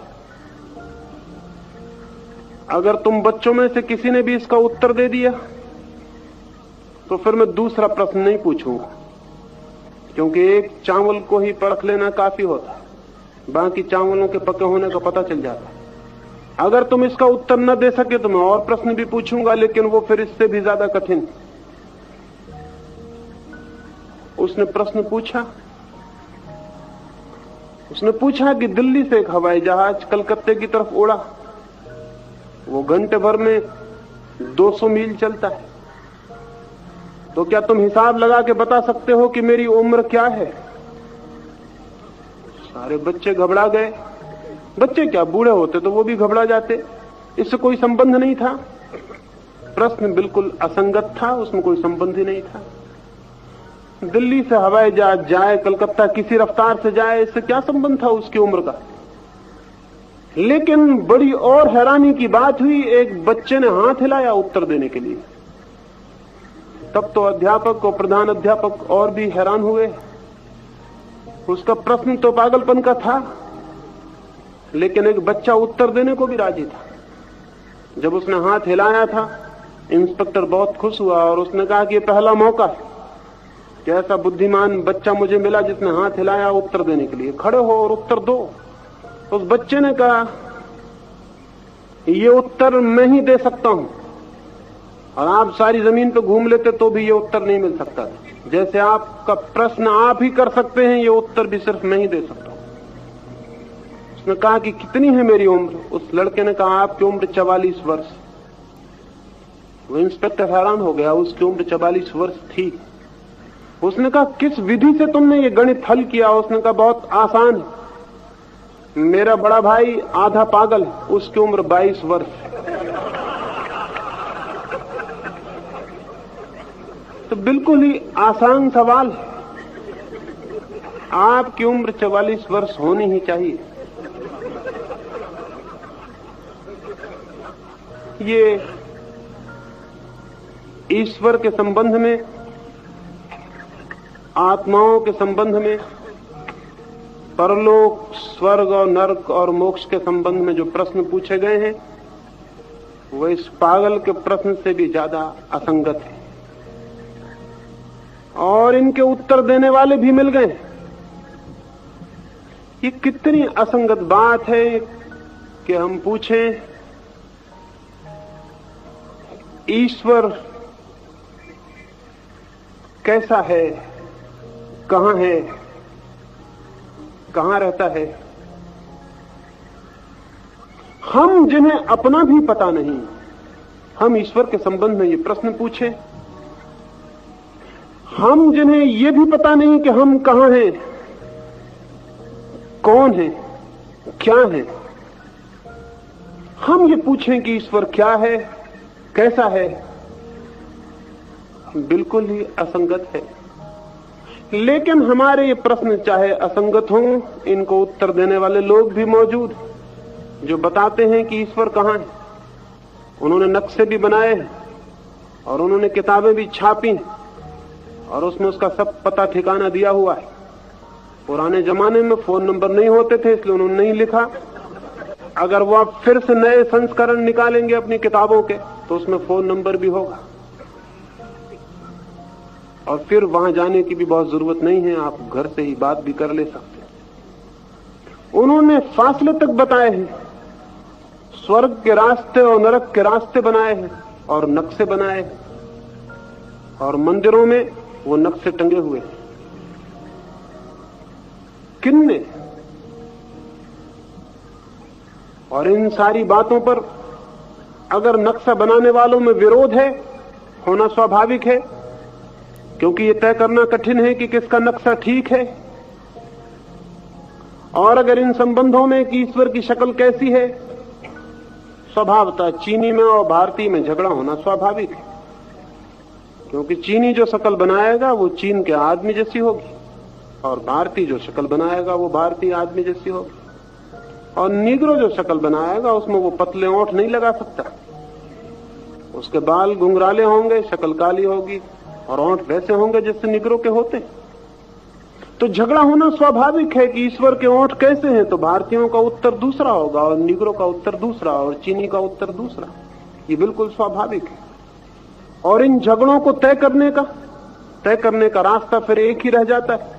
अगर तुम बच्चों में से किसी ने भी इसका उत्तर दे दिया तो फिर मैं दूसरा प्रश्न नहीं पूछूंगा, क्योंकि एक चावल को ही परख लेना काफी होता है, बाकी चावलों के पके होने का पता चल जाता है। अगर तुम इसका उत्तर न दे सके तो मैं और प्रश्न भी पूछूंगा, लेकिन वो फिर इससे भी ज्यादा कठिन। उसने प्रश्न पूछा, उसने पूछा कि दिल्ली से एक हवाई जहाज कलकत्ते की तरफ उड़ा, वो घंटे भर में 200 मील चलता है, तो क्या तुम हिसाब लगा के बता सकते हो कि मेरी उम्र क्या है? सारे बच्चे घबरा गए। बच्चे क्या, बूढ़े होते तो वो भी घबरा जाते, इससे कोई संबंध नहीं था। प्रश्न बिल्कुल असंगत था, उसमें कोई संबंध ही नहीं था। दिल्ली से हवाई जहाज जाए, कलकत्ता किसी रफ्तार से जाए, इससे क्या संबंध था उसकी उम्र का? लेकिन बड़ी और हैरानी की बात हुई, एक बच्चे ने हाथ हिलाया उत्तर देने के लिए। तब तो अध्यापक और प्रधान अध्यापक और भी हैरान हुए। उसका प्रश्न तो पागलपन का था, लेकिन एक बच्चा उत्तर देने को भी राजी था। जब उसने हाथ हिलाया था, इंस्पेक्टर बहुत खुश हुआ और उसने कहा कि ये पहला मौका है कि ऐसा बुद्धिमान बच्चा मुझे मिला जिसने हाथ हिलाया उत्तर देने के लिए। खड़े हो और उत्तर दो। उस बच्चे ने कहा, ये उत्तर मैं ही दे सकता हूं, और आप सारी जमीन पर घूम लेते तो भी ये उत्तर नहीं मिल सकता। जैसे आपका प्रश्न आप ही कर सकते हैं, ये उत्तर भी सिर्फ मैं ही दे सकता हूं। उसने कहा कि कितनी है मेरी उम्र? उस लड़के ने कहा, आपकी उम्र 44 वर्ष। वो इंस्पेक्टर हैरान हो गया, उसकी उम्र 44 वर्ष थी। उसने कहा, किस विधि से तुमने ये गणित हल किया? उसने कहा, बहुत आसान है, मेरा बड़ा भाई आधा पागल है, उसकी उम्र 22 वर्ष। तो बिल्कुल ही आसान सवाल है। आपकी उम्र 44 वर्ष होनी ही चाहिए। ये ईश्वर के संबंध में, आत्माओं के संबंध में, परलोक, स्वर्ग और नरक और मोक्ष के संबंध में जो प्रश्न पूछे गए हैं, वो इस पागल के प्रश्न से भी ज्यादा असंगत है। और इनके उत्तर देने वाले भी मिल गए। ये कितनी असंगत बात है कि हम पूछें, ईश्वर कैसा है, कहां है, कहां रहता है? हम जिन्हें अपना भी पता नहीं, हम ईश्वर के संबंध में ये प्रश्न पूछे। हम जिन्हें ये भी पता नहीं कि हम कहां हैं, कौन है, क्या है, हम ये पूछें कि ईश्वर क्या है, कैसा है, बिल्कुल ही असंगत है। लेकिन हमारे ये प्रश्न चाहे असंगत हों, इनको उत्तर देने वाले लोग भी मौजूद जो बताते हैं कि ईश्वर कहां है। उन्होंने नक्शे भी बनाए हैं और उन्होंने किताबें भी छापी और उसमें उसका सब पता ठिकाना दिया हुआ है। पुराने जमाने में फोन नंबर नहीं होते थे, इसलिए उन्होंने नहीं लिखा। अगर वो आप फिर से नए संस्करण निकालेंगे अपनी किताबों के, तो उसमें फोन नंबर भी होगा और फिर वहां जाने की भी बहुत जरूरत नहीं है, आप घर से ही बात भी कर ले सकते हैं। उन्होंने फासले तक बताए हैं, स्वर्ग के रास्ते और नरक के रास्ते बनाए हैं और नक्शे बनाए हैं, और मंदिरों में वो नक्शे टंगे हुए हैं। किन्ने? और इन सारी बातों पर अगर नक्शा बनाने वालों में विरोध है, होना स्वाभाविक है, क्योंकि ये तय करना कठिन है कि किसका नक्शा ठीक है। और अगर इन संबंधों में कि ईश्वर की शक्ल कैसी है, स्वभावतः चीनी में और भारतीय में झगड़ा होना स्वाभाविक है, क्योंकि चीनी जो शक्ल बनाएगा वो चीन के आदमी जैसी होगी और भारतीय जो शक्ल बनाएगा वो भारतीय आदमी जैसी होगी। और नीग्रो जो शक्ल बनाएगा उसमें वो पतले ओंठ नहीं लगा सकता, उसके बाल घुंघराले होंगे, शक्ल काली होगी और ओंठ वैसे होंगे जैसे नीग्रो के होते। तो झगड़ा होना स्वाभाविक है कि ईश्वर के ओंठ कैसे हैं, तो भारतीयों का उत्तर दूसरा होगा और नीग्रो का उत्तर दूसरा और चीनी का उत्तर दूसरा। ये बिल्कुल स्वाभाविक है। और इन झगड़ों को तय करने का रास्ता फिर एक ही रह जाता है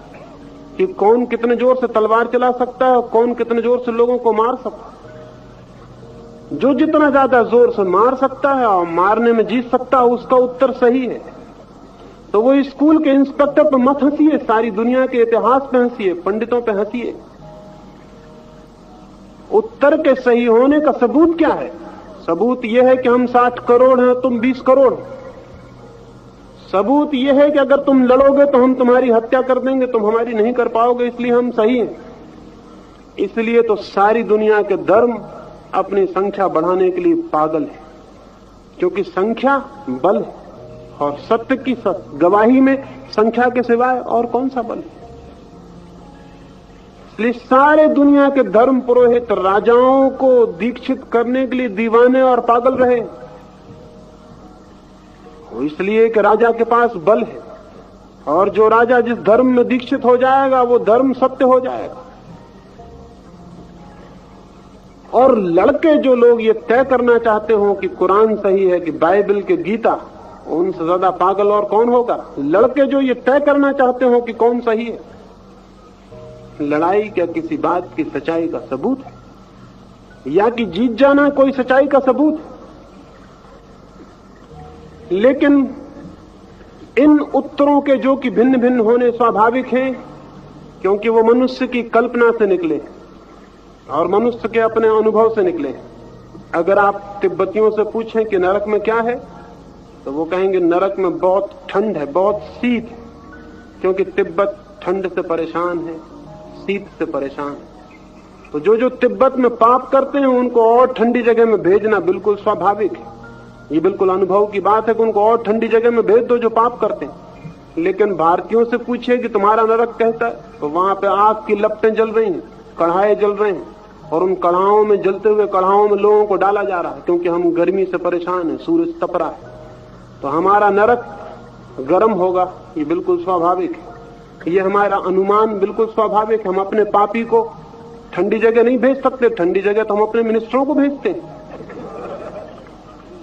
कि कौन कितने जोर से तलवार चला सकता है और कौन कितने जोर से लोगों को मार सकता है। जो जितना ज्यादा जोर से मार सकता है और मारने में जीत सकता है उसका उत्तर सही है। तो वो स्कूल के इंस्पेक्टर पे मत हंसिए, सारी दुनिया के इतिहास पे हंसिए, पंडितों पे हंसिए। उत्तर के सही होने का सबूत क्या है? सबूत यह है कि हम 60 करोड़ हैं, तुम 20 करोड़। सबूत यह है कि अगर तुम लड़ोगे तो हम तुम्हारी हत्या कर देंगे, तुम हमारी नहीं कर पाओगे, इसलिए हम सही हैं। इसलिए तो सारी दुनिया के धर्म अपनी संख्या बढ़ाने के लिए पागल है, क्योंकि संख्या बल है और सत्य की गवाही में संख्या के सिवाय और कौन सा बल है। इसलिए सारे दुनिया के धर्म पुरोहित राजाओं को दीक्षित करने के लिए दीवाने और पागल रहे, इसलिए कि राजा के पास बल है और जो राजा जिस धर्म में दीक्षित हो जाएगा वो धर्म सत्य हो जाएगा। और लड़के जो लोग ये तय करना चाहते हो कि कुरान सही है कि बाइबल के गीता, उनसे ज्यादा पागल और कौन होगा। लड़के जो ये तय करना चाहते हो कि कौन सही है, लड़ाई क्या किसी बात की सच्चाई का सबूत है या कि जीत जाना कोई सच्चाई का सबूत है? लेकिन इन उत्तरों के जो कि भिन्न भिन्न होने स्वाभाविक हैं, क्योंकि वो मनुष्य की कल्पना से निकले और मनुष्य के अपने अनुभव से निकले। अगर आप तिब्बतियों से पूछें कि नरक में क्या है, तो वो कहेंगे नरक में बहुत ठंड है, बहुत शीत है, क्योंकि तिब्बत ठंड से परेशान है, शीत से परेशान है। तो जो तिब्बत में पाप करते हैं उनको और ठंडी जगह में भेजना बिल्कुल स्वाभाविक है। ये बिल्कुल अनुभव की बात है कि उनको और ठंडी जगह में भेज दो जो पाप करते हैं। लेकिन भारतीयों से पूछिए कि तुम्हारा नरक कहता है, तो वहां पे आग की लपटें जल रही हैं, कढ़ाए जल रहे हैं और उन कढ़ाओं में जलते हुए कढ़ाओं में लोगों को डाला जा रहा है, क्योंकि हम गर्मी से परेशान हैं, सूरज तप रहा है। तो हमारा नरक गर्म होगा, ये बिल्कुल स्वाभाविक है। ये हमारा अनुमान बिल्कुल स्वाभाविक है। हम अपने पापी को ठंडी जगह नहीं भेज सकते। ठंडी जगह तो हम अपने मिनिस्टरों को भेजते हैं,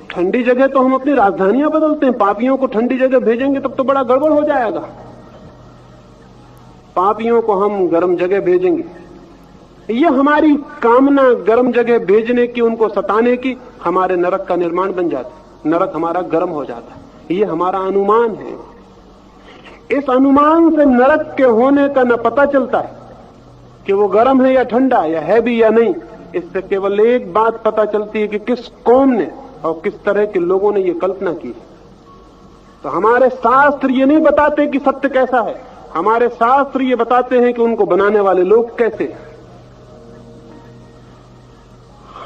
ठंडी जगह तो हम अपनी राजधानियां बदलते हैं। पापियों को ठंडी जगह भेजेंगे तब तो बड़ा गड़बड़ हो जाएगा। पापियों को हम गर्म जगह भेजेंगे। ये हमारी कामना गर्म जगह भेजने की, उनको सताने की, हमारे नरक का निर्माण बन जाता है। नरक हमारा गर्म हो जाता है। ये हमारा अनुमान है। इस अनुमान से नरक के होने का न पता चलता है कि वो गर्म है या ठंडा, या है भी या नहीं। इससे केवल एक बात पता चलती है कि किस कौम ने और किस तरह के लोगों ने ये कल्पना की। तो हमारे शास्त्र ये नहीं बताते कि सत्य कैसा है, हमारे शास्त्र ये बताते हैं कि उनको बनाने वाले लोग कैसे हैं।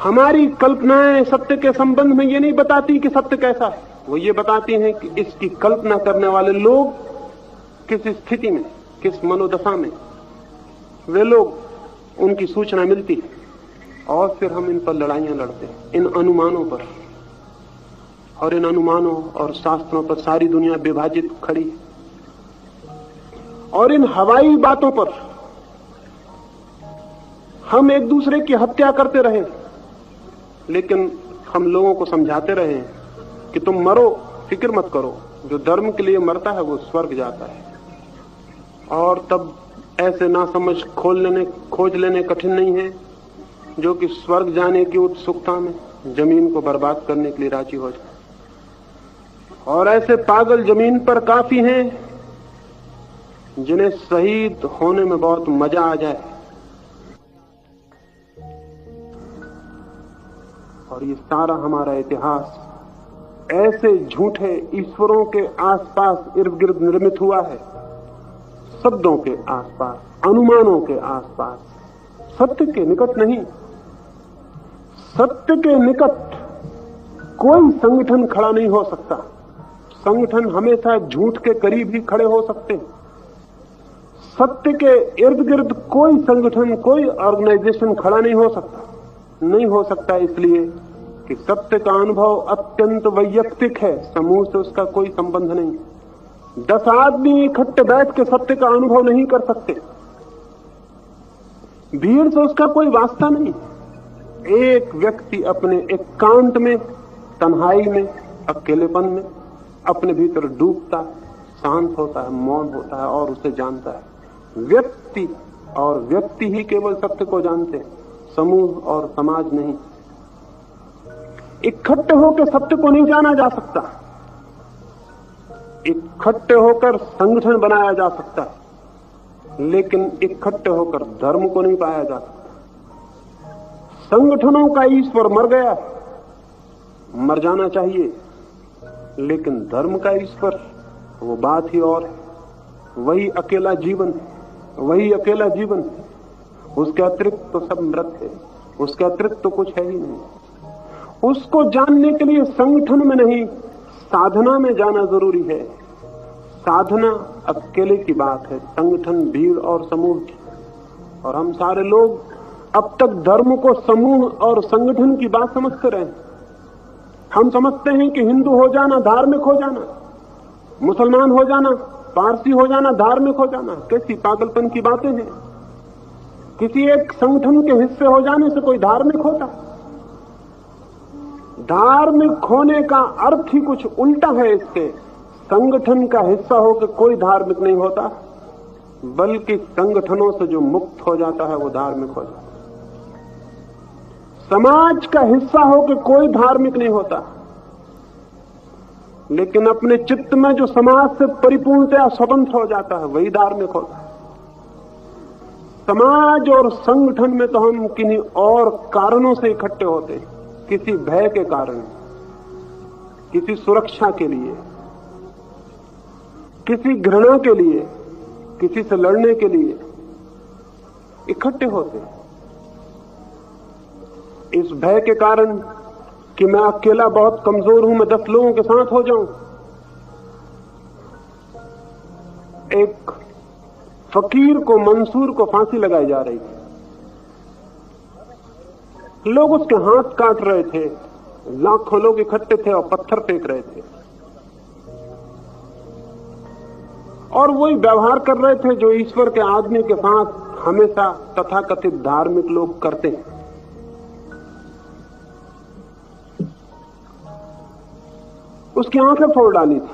हमारी कल्पनाएं सत्य के संबंध में ये नहीं बताती कि सत्य कैसा है, वो ये बताती हैं कि इसकी कल्पना करने वाले लोग किस स्थिति में, किस मनोदशा में वे लोग, उनकी सूचना मिलती है और फिर हम इन पर लड़ाइयां लड़ते हैं, इन अनुमानों पर। और इन अनुमानों और शास्त्रों पर सारी दुनिया विभाजित खड़ी है। और इन हवाई बातों पर हम एक दूसरे की हत्या करते रहे, लेकिन हम लोगों को समझाते रहे कि तुम मरो, फिक्र मत करो, जो धर्म के लिए मरता है वो स्वर्ग जाता है। और तब ऐसे नासमझ खोज लेने कठिन नहीं है जो कि स्वर्ग जाने की उत्सुकता में जमीन को बर्बाद करने के लिए राजी हो जाए। और ऐसे पागल जमीन पर काफी हैं जिन्हें शहीद होने में बहुत मजा आ जाए। और ये सारा हमारा इतिहास ऐसे झूठे ईश्वरों के आसपास इर्द गिर्द निर्मित हुआ है, शब्दों के आसपास, अनुमानों के आसपास, सत्य के निकट नहीं। सत्य के निकट कोई संगठन खड़ा नहीं हो सकता। संगठन हमेशा झूठ के करीब ही खड़े हो सकते हैं। सत्य के इर्द गिर्द कोई संगठन, कोई ऑर्गेनाइजेशन खड़ा नहीं हो सकता। नहीं हो सकता इसलिए कि सत्य का अनुभव अत्यंत वैयक्तिक है, समूह से उसका कोई संबंध नहीं। 10 आदमी इकट्ठे बैठ के सत्य का अनुभव नहीं कर सकते, भीड़ से उसका कोई वास्ता नहीं। एक व्यक्ति अपने एकांत में, तन्हाई में, अकेलेपन में अपने भीतर डूबता, शांत होता है, मौन होता है और उसे जानता है। व्यक्ति और व्यक्ति ही केवल सत्य को जानते हैं, समूह और समाज नहीं। इकट्ठे होकर सत्य को नहीं जाना जा सकता, इकट्ठे होकर संगठन बनाया जा सकता है, लेकिन इकट्ठे होकर धर्म को नहीं पाया जा सकता। संगठनों का ईश्वर मर गया, मर जाना चाहिए, लेकिन धर्म का ईश्वर वो बात ही और है। वही अकेला जीवन है, वही अकेला जीवन है। उसके अतिरिक्त तो सब मृत है, उसके अतिरिक्त तो कुछ है ही नहीं। उसको जानने के लिए संगठन में नहीं, साधना में जाना जरूरी है। साधना अकेले की बात है, संगठन भीड़ और समूह की। और हम सारे लोग अब तक धर्म को समूह और संगठन की बात समझते रहे। हम समझते हैं कि हिंदू हो जाना धार्मिक हो जाना, मुसलमान हो जाना, पारसी हो जाना धार्मिक हो जाना। कैसी पागलपन की बातें हैं। किसी एक संगठन के हिस्से हो जाने से कोई धार्मिक होता? धार्मिक होने का अर्थ ही कुछ उल्टा है इसके। संगठन का हिस्सा होकर कोई धार्मिक नहीं होता, बल्कि संगठनों से जो मुक्त हो जाता है वो धार्मिक हो जाता है। समाज का हिस्सा होकर कोई धार्मिक नहीं होता, लेकिन अपने चित्त में जो समाज से परिपूर्णतया स्वतंत्र हो जाता है वही धार्मिक होता है। समाज और संगठन में तो हम किन्हीं और कारणों से इकट्ठे होते हैं, किसी भय के कारण, किसी सुरक्षा के लिए, किसी घृणा के लिए, किसी से लड़ने के लिए इकट्ठे होते हैं। इस भय के कारण कि मैं अकेला बहुत कमजोर हूं, मैं 10 लोगों के साथ हो जाऊं। एक फकीर को, मंसूर को फांसी लगाई जा रही थी। लोग उसके हाथ काट रहे थे, लाखों लोग इकट्ठे थे और पत्थर फेंक रहे थे, और वही व्यवहार कर रहे थे जो ईश्वर के आदमी के साथ हमेशा तथाकथित धार्मिक लोग करते हैं। उसकी आंखें फोड़ डाली थी,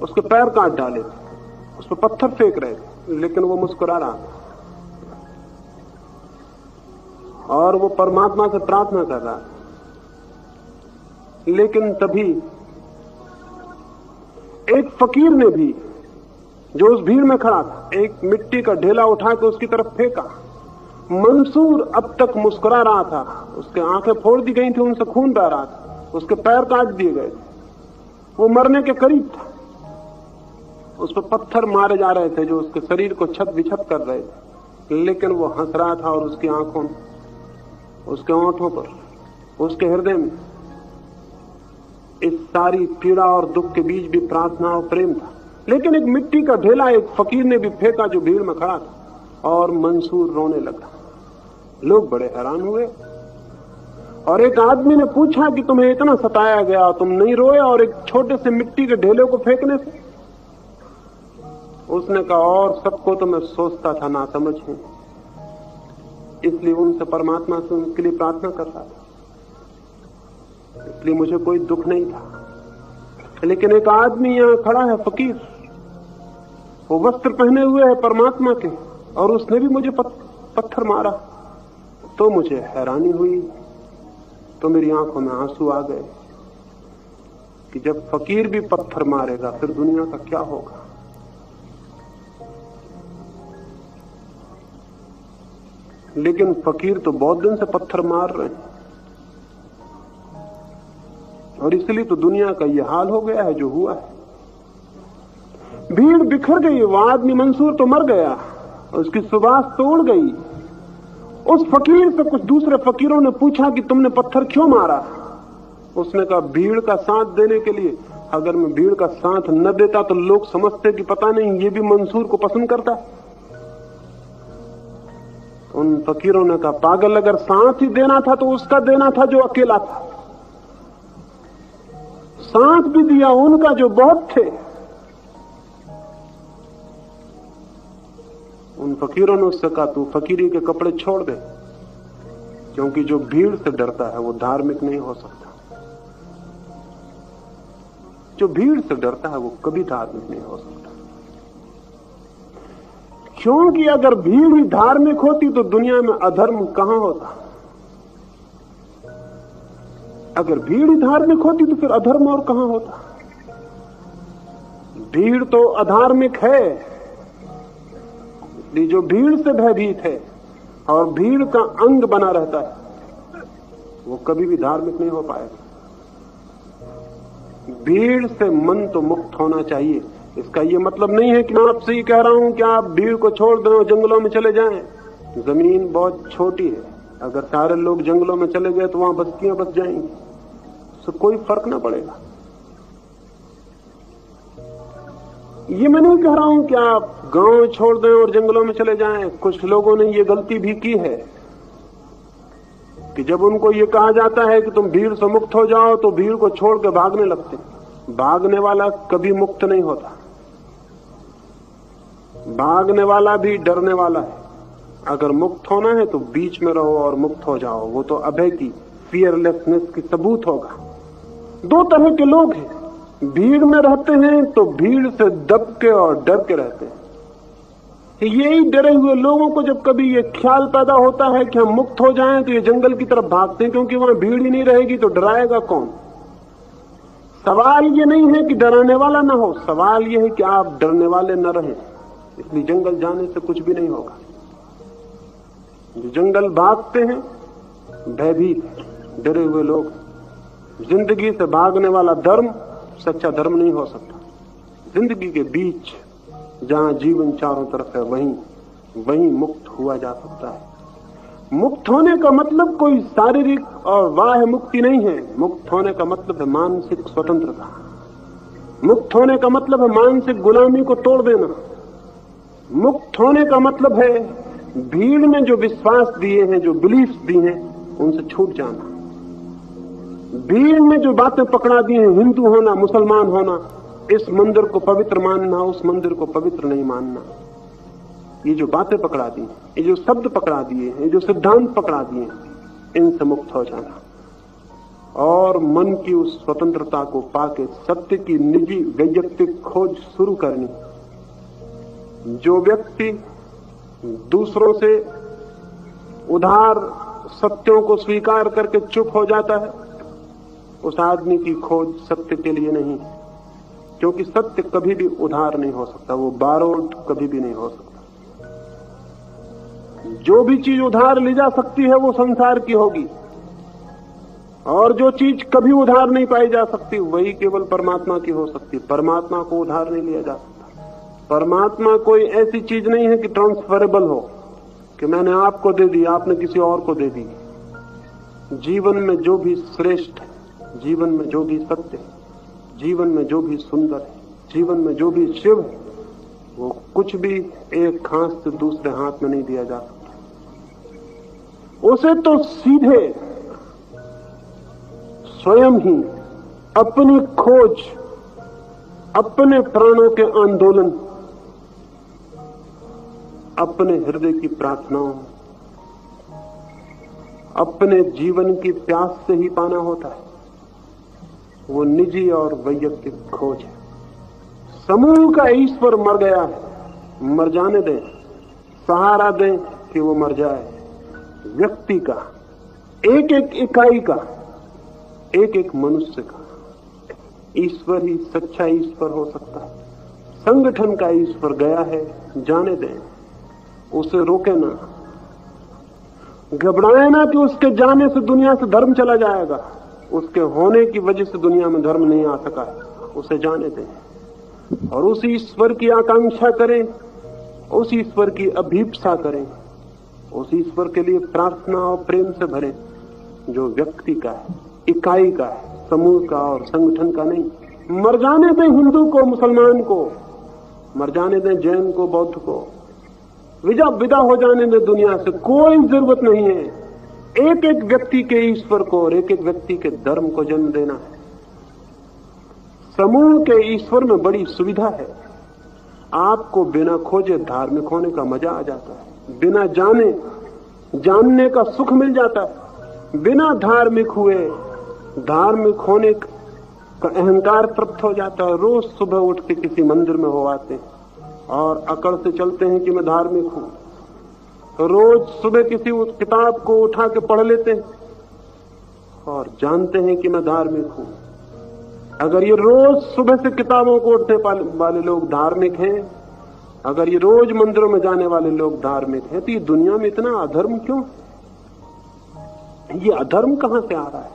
उसके पैर काट डाले थे, उस पर पत्थर फेंक रहे थे, लेकिन वो मुस्कुरा रहा था और वो परमात्मा से प्रार्थना कर रहा था। लेकिन तभी एक फकीर ने भी, जो उस भीड़ में खड़ा था, एक मिट्टी का ढेला उठा के उसकी तरफ फेंका। मंसूर अब तक मुस्कुरा रहा था, उसके आंखें फोड़ दी गई थी, उनसे खून बह रहा था, उसके पैर काट दिए गए थे, वो मरने के करीब था। उस पर पत्थर मारे जा रहे थे जो उसके शरीर को छत विछत कर रहे थे, लेकिन वो हंस रहा था और उसकी आंखों में, उसके होंठों पर, उसके हृदय में इस सारी पीड़ा और दुख के बीच भी प्रार्थना और प्रेम था। लेकिन एक मिट्टी का ढेला एक फकीर ने भी फेंका जो भीड़ में खड़ा था, और मंसूर रोने लगा। लोग बड़े हैरान हुए और एक आदमी ने पूछा कि तुम्हें इतना सताया गया, तुम नहीं रोए और एक छोटे से मिट्टी के ढेले को फेंकने से? उसने कहा, और सबको तो मैं सोचता था ना समझ हूं, इसलिए उनसे परमात्मा से उनके लिए प्रार्थना कर रहा था, इसलिए मुझे कोई दुख नहीं था। लेकिन एक आदमी यहां खड़ा है, फकीर, वो वस्त्र पहने हुए है परमात्मा के, और उसने भी मुझे पत्थर मारा। तो मुझे हैरानी हुई, तो मेरी आंखों में आंसू आ गए कि जब फकीर भी पत्थर मारेगा फिर दुनिया का क्या होगा। लेकिन फकीर तो बहुत दिन से पत्थर मार रहे हैं, और इसलिए तो दुनिया का यह हाल हो गया है जो हुआ है। भीड़ बिखर गई, वो आदमी मंसूर तो मर गया, उसकी सुबास तो उड़ गई। उस फकीर से कुछ दूसरे फकीरों ने पूछा कि तुमने पत्थर क्यों मारा? उसने कहा, भीड़ का साथ देने के लिए। अगर मैं भीड़ का साथ न देता तो लोग समझते कि पता नहीं ये भी मंसूर को पसंद करता है। उन फकीरों ने कहा, पागल, अगर साथ ही देना था तो उसका देना था जो अकेला था। साथ भी दिया उनका जो बहुत थे। उन फकीरों ने उससे कहा, तू फकीरी के कपड़े छोड़ दे, क्योंकि जो भीड़ से डरता है वो धार्मिक नहीं हो सकता। जो भीड़ से डरता है वो कभी धार्मिक नहीं हो सकता, क्योंकि अगर भीड़ ही धार्मिक होती तो दुनिया में अधर्म कहां होता। अगर भीड़ ही धार्मिक होती तो फिर अधर्म और कहां होता। भीड़ तो अधार्मिक है, इसलिए जो भीड़ से भयभीत है और भीड़ का अंग बना रहता है वो कभी भी धार्मिक नहीं हो पाएगा। भीड़ से मन तो मुक्त होना चाहिए। इसका ये मतलब नहीं है कि मैं आपसे ही कह रहा हूं कि आप भीड़ को छोड़ दें और जंगलों में चले जाएं। जमीन बहुत छोटी है, अगर सारे लोग जंगलों में चले गए तो वहां बस्तियां बस जाएंगी, तो कोई फर्क ना पड़ेगा। ये मैं नहीं कह रहा हूं कि आप गांव छोड़ दें और जंगलों में चले जाएं। कुछ लोगों ने ये गलती भी की है कि जब उनको ये कहा जाता है कि तुम भीड़ से मुक्त हो जाओ तो भीड़ को छोड़ के भागने लगते। भागने वाला कभी मुक्त नहीं होता, भागने वाला भी डरने वाला है। अगर मुक्त होना है तो बीच में रहो और मुक्त हो जाओ। वो तो अभय की, फियरलेसनेस की सबूत होगा। दो तरह के लोग हैं, भीड़ में रहते हैं तो भीड़ से दब के और डर के रहते हैं। यही डरे हुए लोगों को जब कभी ये ख्याल पैदा होता है कि हम मुक्त हो जाएं तो ये जंगल की तरफ भागते हैं, क्योंकि वहां भीड़ ही नहीं रहेगी तो डराएगा कौन। सवाल ये नहीं है कि डराने वाला ना हो, सवाल ये है कि आप डरने वाले न रहें। इसलिए जंगल जाने से कुछ भी नहीं होगा। जो जंगल भागते हैं भयभीत डरे हुए लोग। जिंदगी से भागने वाला धर्म सच्चा धर्म नहीं हो सकता। जिंदगी के बीच जहां जीवन चारों तरफ है वहीं मुक्त हुआ जा सकता है। मुक्त होने का मतलब कोई शारीरिक और बाह्य मुक्ति नहीं है। मुक्त होने का मतलब है मानसिक स्वतंत्रता। मुक्त होने का मतलब है मानसिक गुलामी को तोड़ देना। मुक्त होने का मतलब है भीड़ में जो विश्वास दिए हैं, जो बिलीफ्स दिए हैं, उनसे छूट जाना। भीड़ में जो बातें पकड़ा दी हैं, हिंदू होना, मुसलमान होना, इस मंदिर को पवित्र मानना, उस मंदिर को पवित्र नहीं मानना, ये जो बातें पकड़ा दी, ये जो शब्द पकड़ा दिए हैं, ये जो सिद्धांत पकड़ा दिए, इनसे मुक्त हो जाना और मन की उस स्वतंत्रता को पाके सत्य की निजी वैयक्तिक खोज शुरू करनी। जो व्यक्ति दूसरों से उधार सत्यों को स्वीकार करके चुप हो जाता है, उस आदमी की खोज सत्य के लिए नहीं, क्योंकि सत्य कभी भी उधार नहीं हो सकता, वो बारोड कभी भी नहीं हो सकता। जो भी चीज उधार ली जा सकती है वो संसार की होगी, और जो चीज कभी उधार नहीं पाई जा सकती वही केवल परमात्मा की हो सकती। परमात्मा को उधार नहीं लिया जा सकता। परमात्मा कोई ऐसी चीज नहीं है कि ट्रांसफरेबल हो, कि मैंने आपको दे दी, आपने किसी और को दे दी। जीवन में जो भी श्रेष्ठ है, जीवन में जो भी सत्य है, जीवन में जो भी सुंदर है, जीवन में जो भी शिव है, वो कुछ भी एक हाथ से दूसरे हाथ में नहीं दिया जा सकता। उसे तो सीधे स्वयं ही अपनी खोज, अपने प्राणों के आंदोलन, अपने हृदय की प्रार्थनाओं, अपने जीवन की प्यास से ही पाना होता है। वो निजी और वैयक्तिक खोज है। समूह का ईश्वर मर गया है, मर जाने दें, सहारा दें कि वो मर जाए। व्यक्ति का, एक एक इकाई का, एक एक मनुष्य का ईश्वर ही सच्चा ईश्वर हो सकता है। संगठन का ईश्वर गया है, जाने दें, उसे रोके ना, घबराए ना कि उसके जाने से दुनिया से धर्म चला जाएगा। उसके होने की वजह से दुनिया में धर्म नहीं आ सका है, उसे जाने दें और उस ईश्वर की आकांक्षा करें, उस ईश्वर की अभीप्सा करें, उस ईश्वर के लिए प्रार्थना और प्रेम से भरें जो व्यक्ति का है, इकाई का है, समूह का और संगठन का नहीं। मर जाने दें हिंदू को, मुसलमान को, मर जाने दें जैन को, बौद्ध को, विदा हो जाने दें दुनिया से, कोई जरूरत नहीं है। एक एक व्यक्ति के ईश्वर को और एक एक व्यक्ति के धर्म को जन्म देना है। समूह के ईश्वर में बड़ी सुविधा है। आपको बिना खोजे धार्मिक होने का मजा आ जाता है, बिना जाने जानने का सुख मिल जाता है। बिना धार्मिक हुए धार्मिक होने का अहंकार तृप्त हो जाता है। रोज सुबह उठ के किसी मंदिर में हो आते और अकड़ से चलते हैं कि मैं धार्मिक हूं। रोज सुबह किसी उस किताब को उठा के पढ़ लेते हैं और जानते हैं कि मैं धार्मिक हूं। अगर ये रोज सुबह से किताबों को उठने वाले लोग धार्मिक हैं, अगर ये रोज मंदिरों में जाने वाले लोग धार्मिक हैं, तो ये दुनिया में इतना अधर्म क्यों? ये अधर्म कहां से आ रहा है?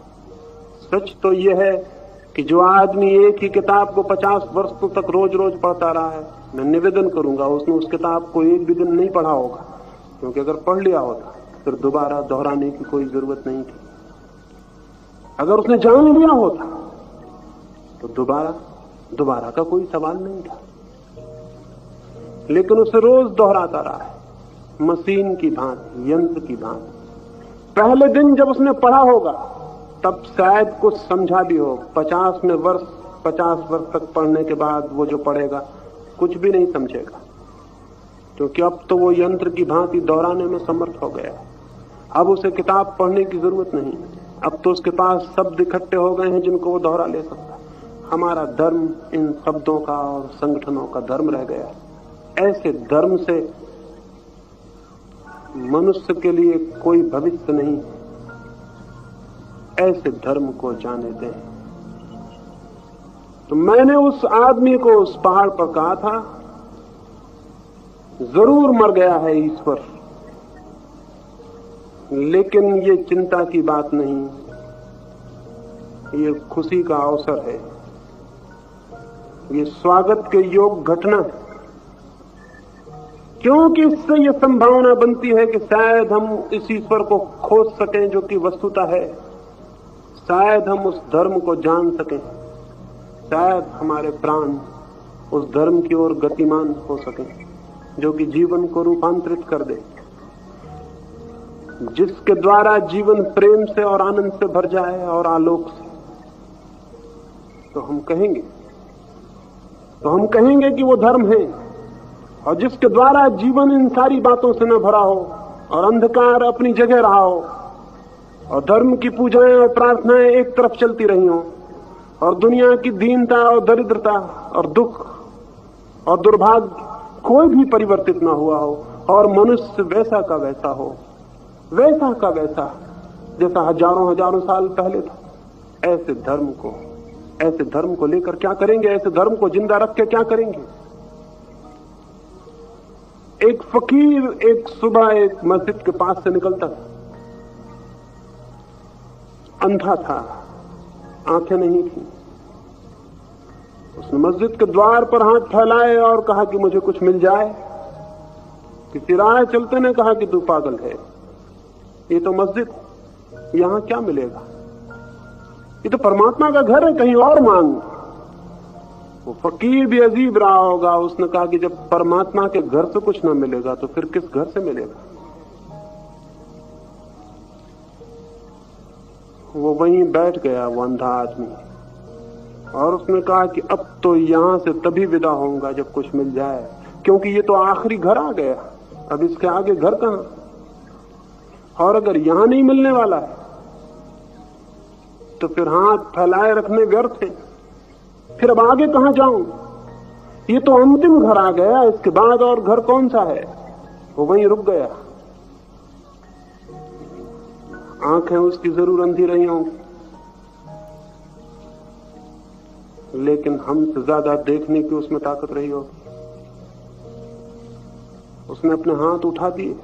सच तो ये है कि जो आदमी एक ही किताब को 50 वर्षों तक रोज रोज पढ़ता रहा है, मैं निवेदन करूंगा उसने उस किताब को एक भी दिन नहीं पढ़ा होगा, क्योंकि अगर पढ़ लिया होता फिर दोबारा दोहराने की कोई जरूरत नहीं थी। अगर उसने जान लिया होता तो दोबारा का कोई सवाल नहीं था, लेकिन उसे रोज दोहराता रहा है, मशीन की भांति, यंत्र की भांति। पहले दिन जब उसने पढ़ा होगा तब शायद कुछ समझा भी हो। 50 वर्ष तक पढ़ने के बाद वो जो पढ़ेगा कुछ भी नहीं समझेगा, क्योंकि अब तो वो यंत्र की भांति दोहराने में समर्थ हो गया है। अब उसे किताब पढ़ने की जरूरत नहीं, अब तो उसके पास शब्द इकट्ठे हो गए हैं जिनको वो दोहरा ले सकता है। हमारा धर्म इन शब्दों का और संगठनों का धर्म रह गया है। ऐसे धर्म से मनुष्य के लिए कोई भविष्य नहीं। ऐसे धर्म को जाने दें। तो मैंने उस आदमी को उस पहाड़ पर कहा था, जरूर मर गया है ईश्वर, लेकिन ये चिंता की बात नहीं, ये खुशी का अवसर है, ये स्वागत के योग घटना है, क्योंकि इससे ये संभावना बनती है कि शायद हम इस ईश्वर को खोज सकें जो कि वस्तुता है, शायद हम उस धर्म को जान सकें, शायद हमारे प्राण उस धर्म की ओर गतिमान हो सकें जो कि जीवन को रूपांतरित कर दे, जिसके द्वारा जीवन प्रेम से और आनंद से भर जाए और आलोक से। तो हम कहेंगे कि वो धर्म है, और जिसके द्वारा जीवन इन सारी बातों से न भरा हो और अंधकार अपनी जगह रहा हो और धर्म की पूजाएं और प्रार्थनाएं एक तरफ चलती रही हो और दुनिया की दीनता और दरिद्रता और दुख और दुर्भाग्य कोई भी परिवर्तित ना हुआ हो और मनुष्य वैसा का वैसा हो, वैसा का वैसा जैसा हजारों साल पहले था। ऐसे धर्म को लेकर क्या करेंगे? ऐसे धर्म को जिंदा रख के क्या करेंगे? एक फकीर एक सुबह एक मस्जिद के पास से निकलता था, अंधा था, आंखें नहीं थी। उसने मस्जिद के द्वार पर हाथ फैलाए और कहा कि मुझे कुछ मिल जाए। किसी राह चलते ने कहा कि तू पागल है, ये तो मस्जिद, यहां क्या मिलेगा? ये तो परमात्मा का घर है, कहीं और मांग। वो फकीर भी अजीब रहा होगा, उसने कहा कि जब परमात्मा के घर से कुछ ना मिलेगा तो फिर किस घर से मिलेगा? वो वहीं बैठ गया, वो अंधा आदमी, और उसने कहा कि अब तो यहां से तभी विदा होऊंगा जब कुछ मिल जाए, क्योंकि ये तो आखिरी घर आ गया, अब इसके आगे घर कहां? और अगर यहां नहीं मिलने वाला है तो फिर हाथ फैलाए रखने व्यर्थ है, फिर अब आगे कहां जाऊं? ये तो अंतिम घर आ गया, इसके बाद और घर कौन सा है? वो वहीं रुक गया। आंखें उसकी जरूर अंधी रही होंगी, लेकिन हमसे ज्यादा देखने की उसमें ताकत रही होगी। उसने अपने हाथ उठा दिए।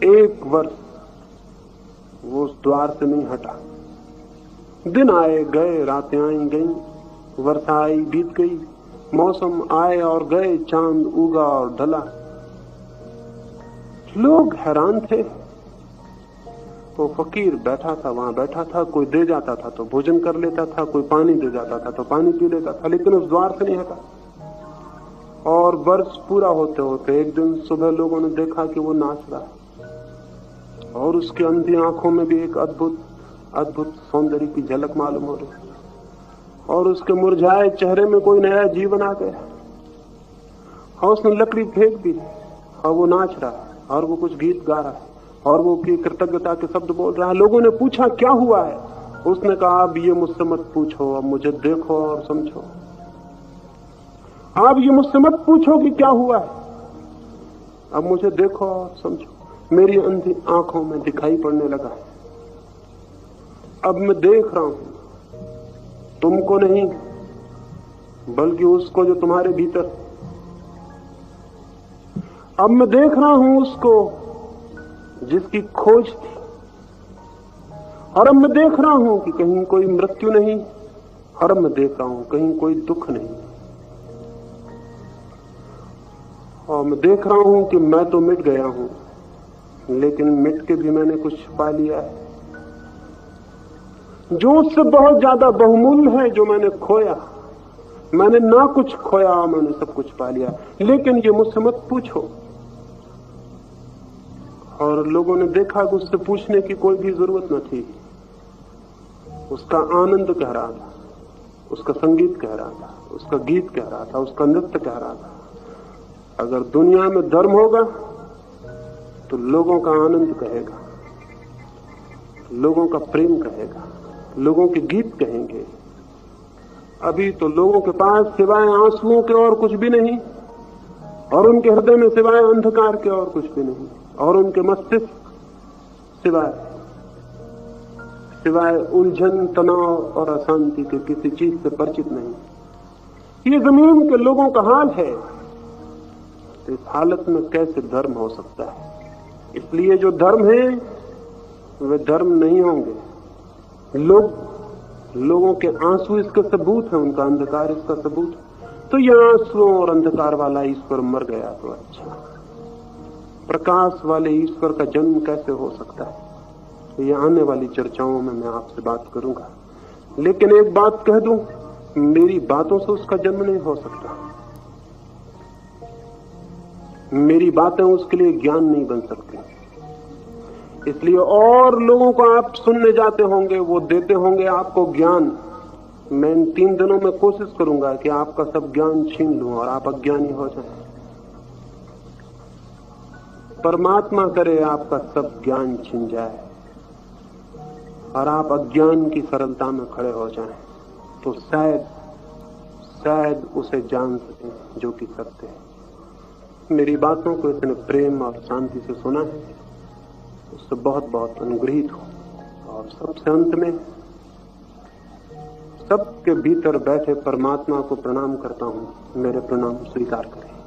1 वर्ष वो उस द्वार से नहीं हटा। दिन आए गए, रातें आई गई, वर्षा आई बीत गई, मौसम आए और गए, चांद उगा और ढला। लोग हैरान थे। वो फकीर बैठा था, वहां बैठा था, कोई दे जाता था तो भोजन कर लेता था, कोई पानी दे जाता था तो पानी पी लेता था, लेकिन उस द्वार से नहीं हटा। और वर्ष पूरा होते होते एक दिन सुबह लोगों ने देखा कि वो नाच रहा है, और उसकी अंधी आंखों में भी एक अद्भुत सौंदर्य की झलक मालूम हो रही, और उसके मुरझाए चेहरे में कोई नया जीवन आ गया। और उसने लकड़ी फेंक दी और वो नाच रहा है, और वो कुछ गीत गा रहा है, और वो की कृतज्ञता के शब्द बोल रहा है। लोगों ने पूछा क्या हुआ है? उसने कहा अब ये मुझसे मत पूछो, अब मुझे देखो और समझो। आप ये मुझसे मत पूछो कि क्या हुआ है, अब मुझे देखो और समझो। मेरी अंधी आंखों में दिखाई पड़ने लगा है। अब मैं देख रहा हूं तुमको नहीं, बल्कि उसको जो तुम्हारे भीतर। अब मैं देख रहा हूं उसको जिसकी खोज थी, और अब मैं देख रहा हूं कि कहीं कोई मृत्यु नहीं, और अब मैं देख रहा हूं कहीं कोई दुख नहीं, और मैं देख रहा हूं कि मैं तो मिट गया हूं, लेकिन मिट के भी मैंने कुछ पा लिया है जो उससे बहुत ज्यादा बहुमूल्य है, जो मैंने खोया। मैंने ना कुछ खोया, मैंने सब कुछ पा लिया। लेकिन ये मुझसे मत पूछो। और लोगों ने देखा कि उससे पूछने की कोई भी जरूरत न थी। उसका आनंद कह रहा था, उसका संगीत कह रहा था, उसका गीत कह रहा था, उसका नृत्य कह रहा था। अगर दुनिया में धर्म होगा तो लोगों का आनंद कहेगा, लोगों का प्रेम कहेगा, लोगों के गीत कहेंगे। अभी तो लोगों के पास सिवाय आंसुओं के और कुछ भी नहीं, और उनके हृदय में सिवाय अंधकार के और कुछ भी नहीं, और उनके मस्तिष्क सिवाय उलझन, तनाव और अशांति के किसी चीज से परिचित नहीं। ये जमीन के लोगों का हाल है। तो इस हालत में कैसे धर्म हो सकता है? इसलिए जो धर्म है वे धर्म नहीं होंगे। लोगों के आंसू इसका सबूत है, उनका अंधकार इसका सबूत है। तो यह आंसुओं और अंधकार वाला ईश्वर मर गया तो अच्छा, प्रकाश वाले ईश्वर का जन्म कैसे हो सकता है? तो ये आने वाली चर्चाओं में मैं आपसे बात करूंगा। लेकिन एक बात कह दूं, मेरी बातों से उसका जन्म नहीं हो सकता। मेरी बातें उसके लिए ज्ञान नहीं बन सकती। इसलिए और लोगों को आप सुनने जाते होंगे, वो देते होंगे आपको ज्ञान। मैं इन 3 दिनों में कोशिश करूंगा कि आपका सब ज्ञान छीन लूं और आप अज्ञानी हो जाएं। परमात्मा करे आपका सब ज्ञान छिन जाए और आप अज्ञान की सरलता में खड़े हो जाएं, तो शायद उसे जान सकें जो कि सत्य है। मेरी बातों को इतने प्रेम और शांति से सुना है, उससे बहुत बहुत अनुग्रहित हूं। और सबसे अंत में सबके भीतर बैठे परमात्मा को प्रणाम करता हूं। मेरे प्रणाम स्वीकार करें।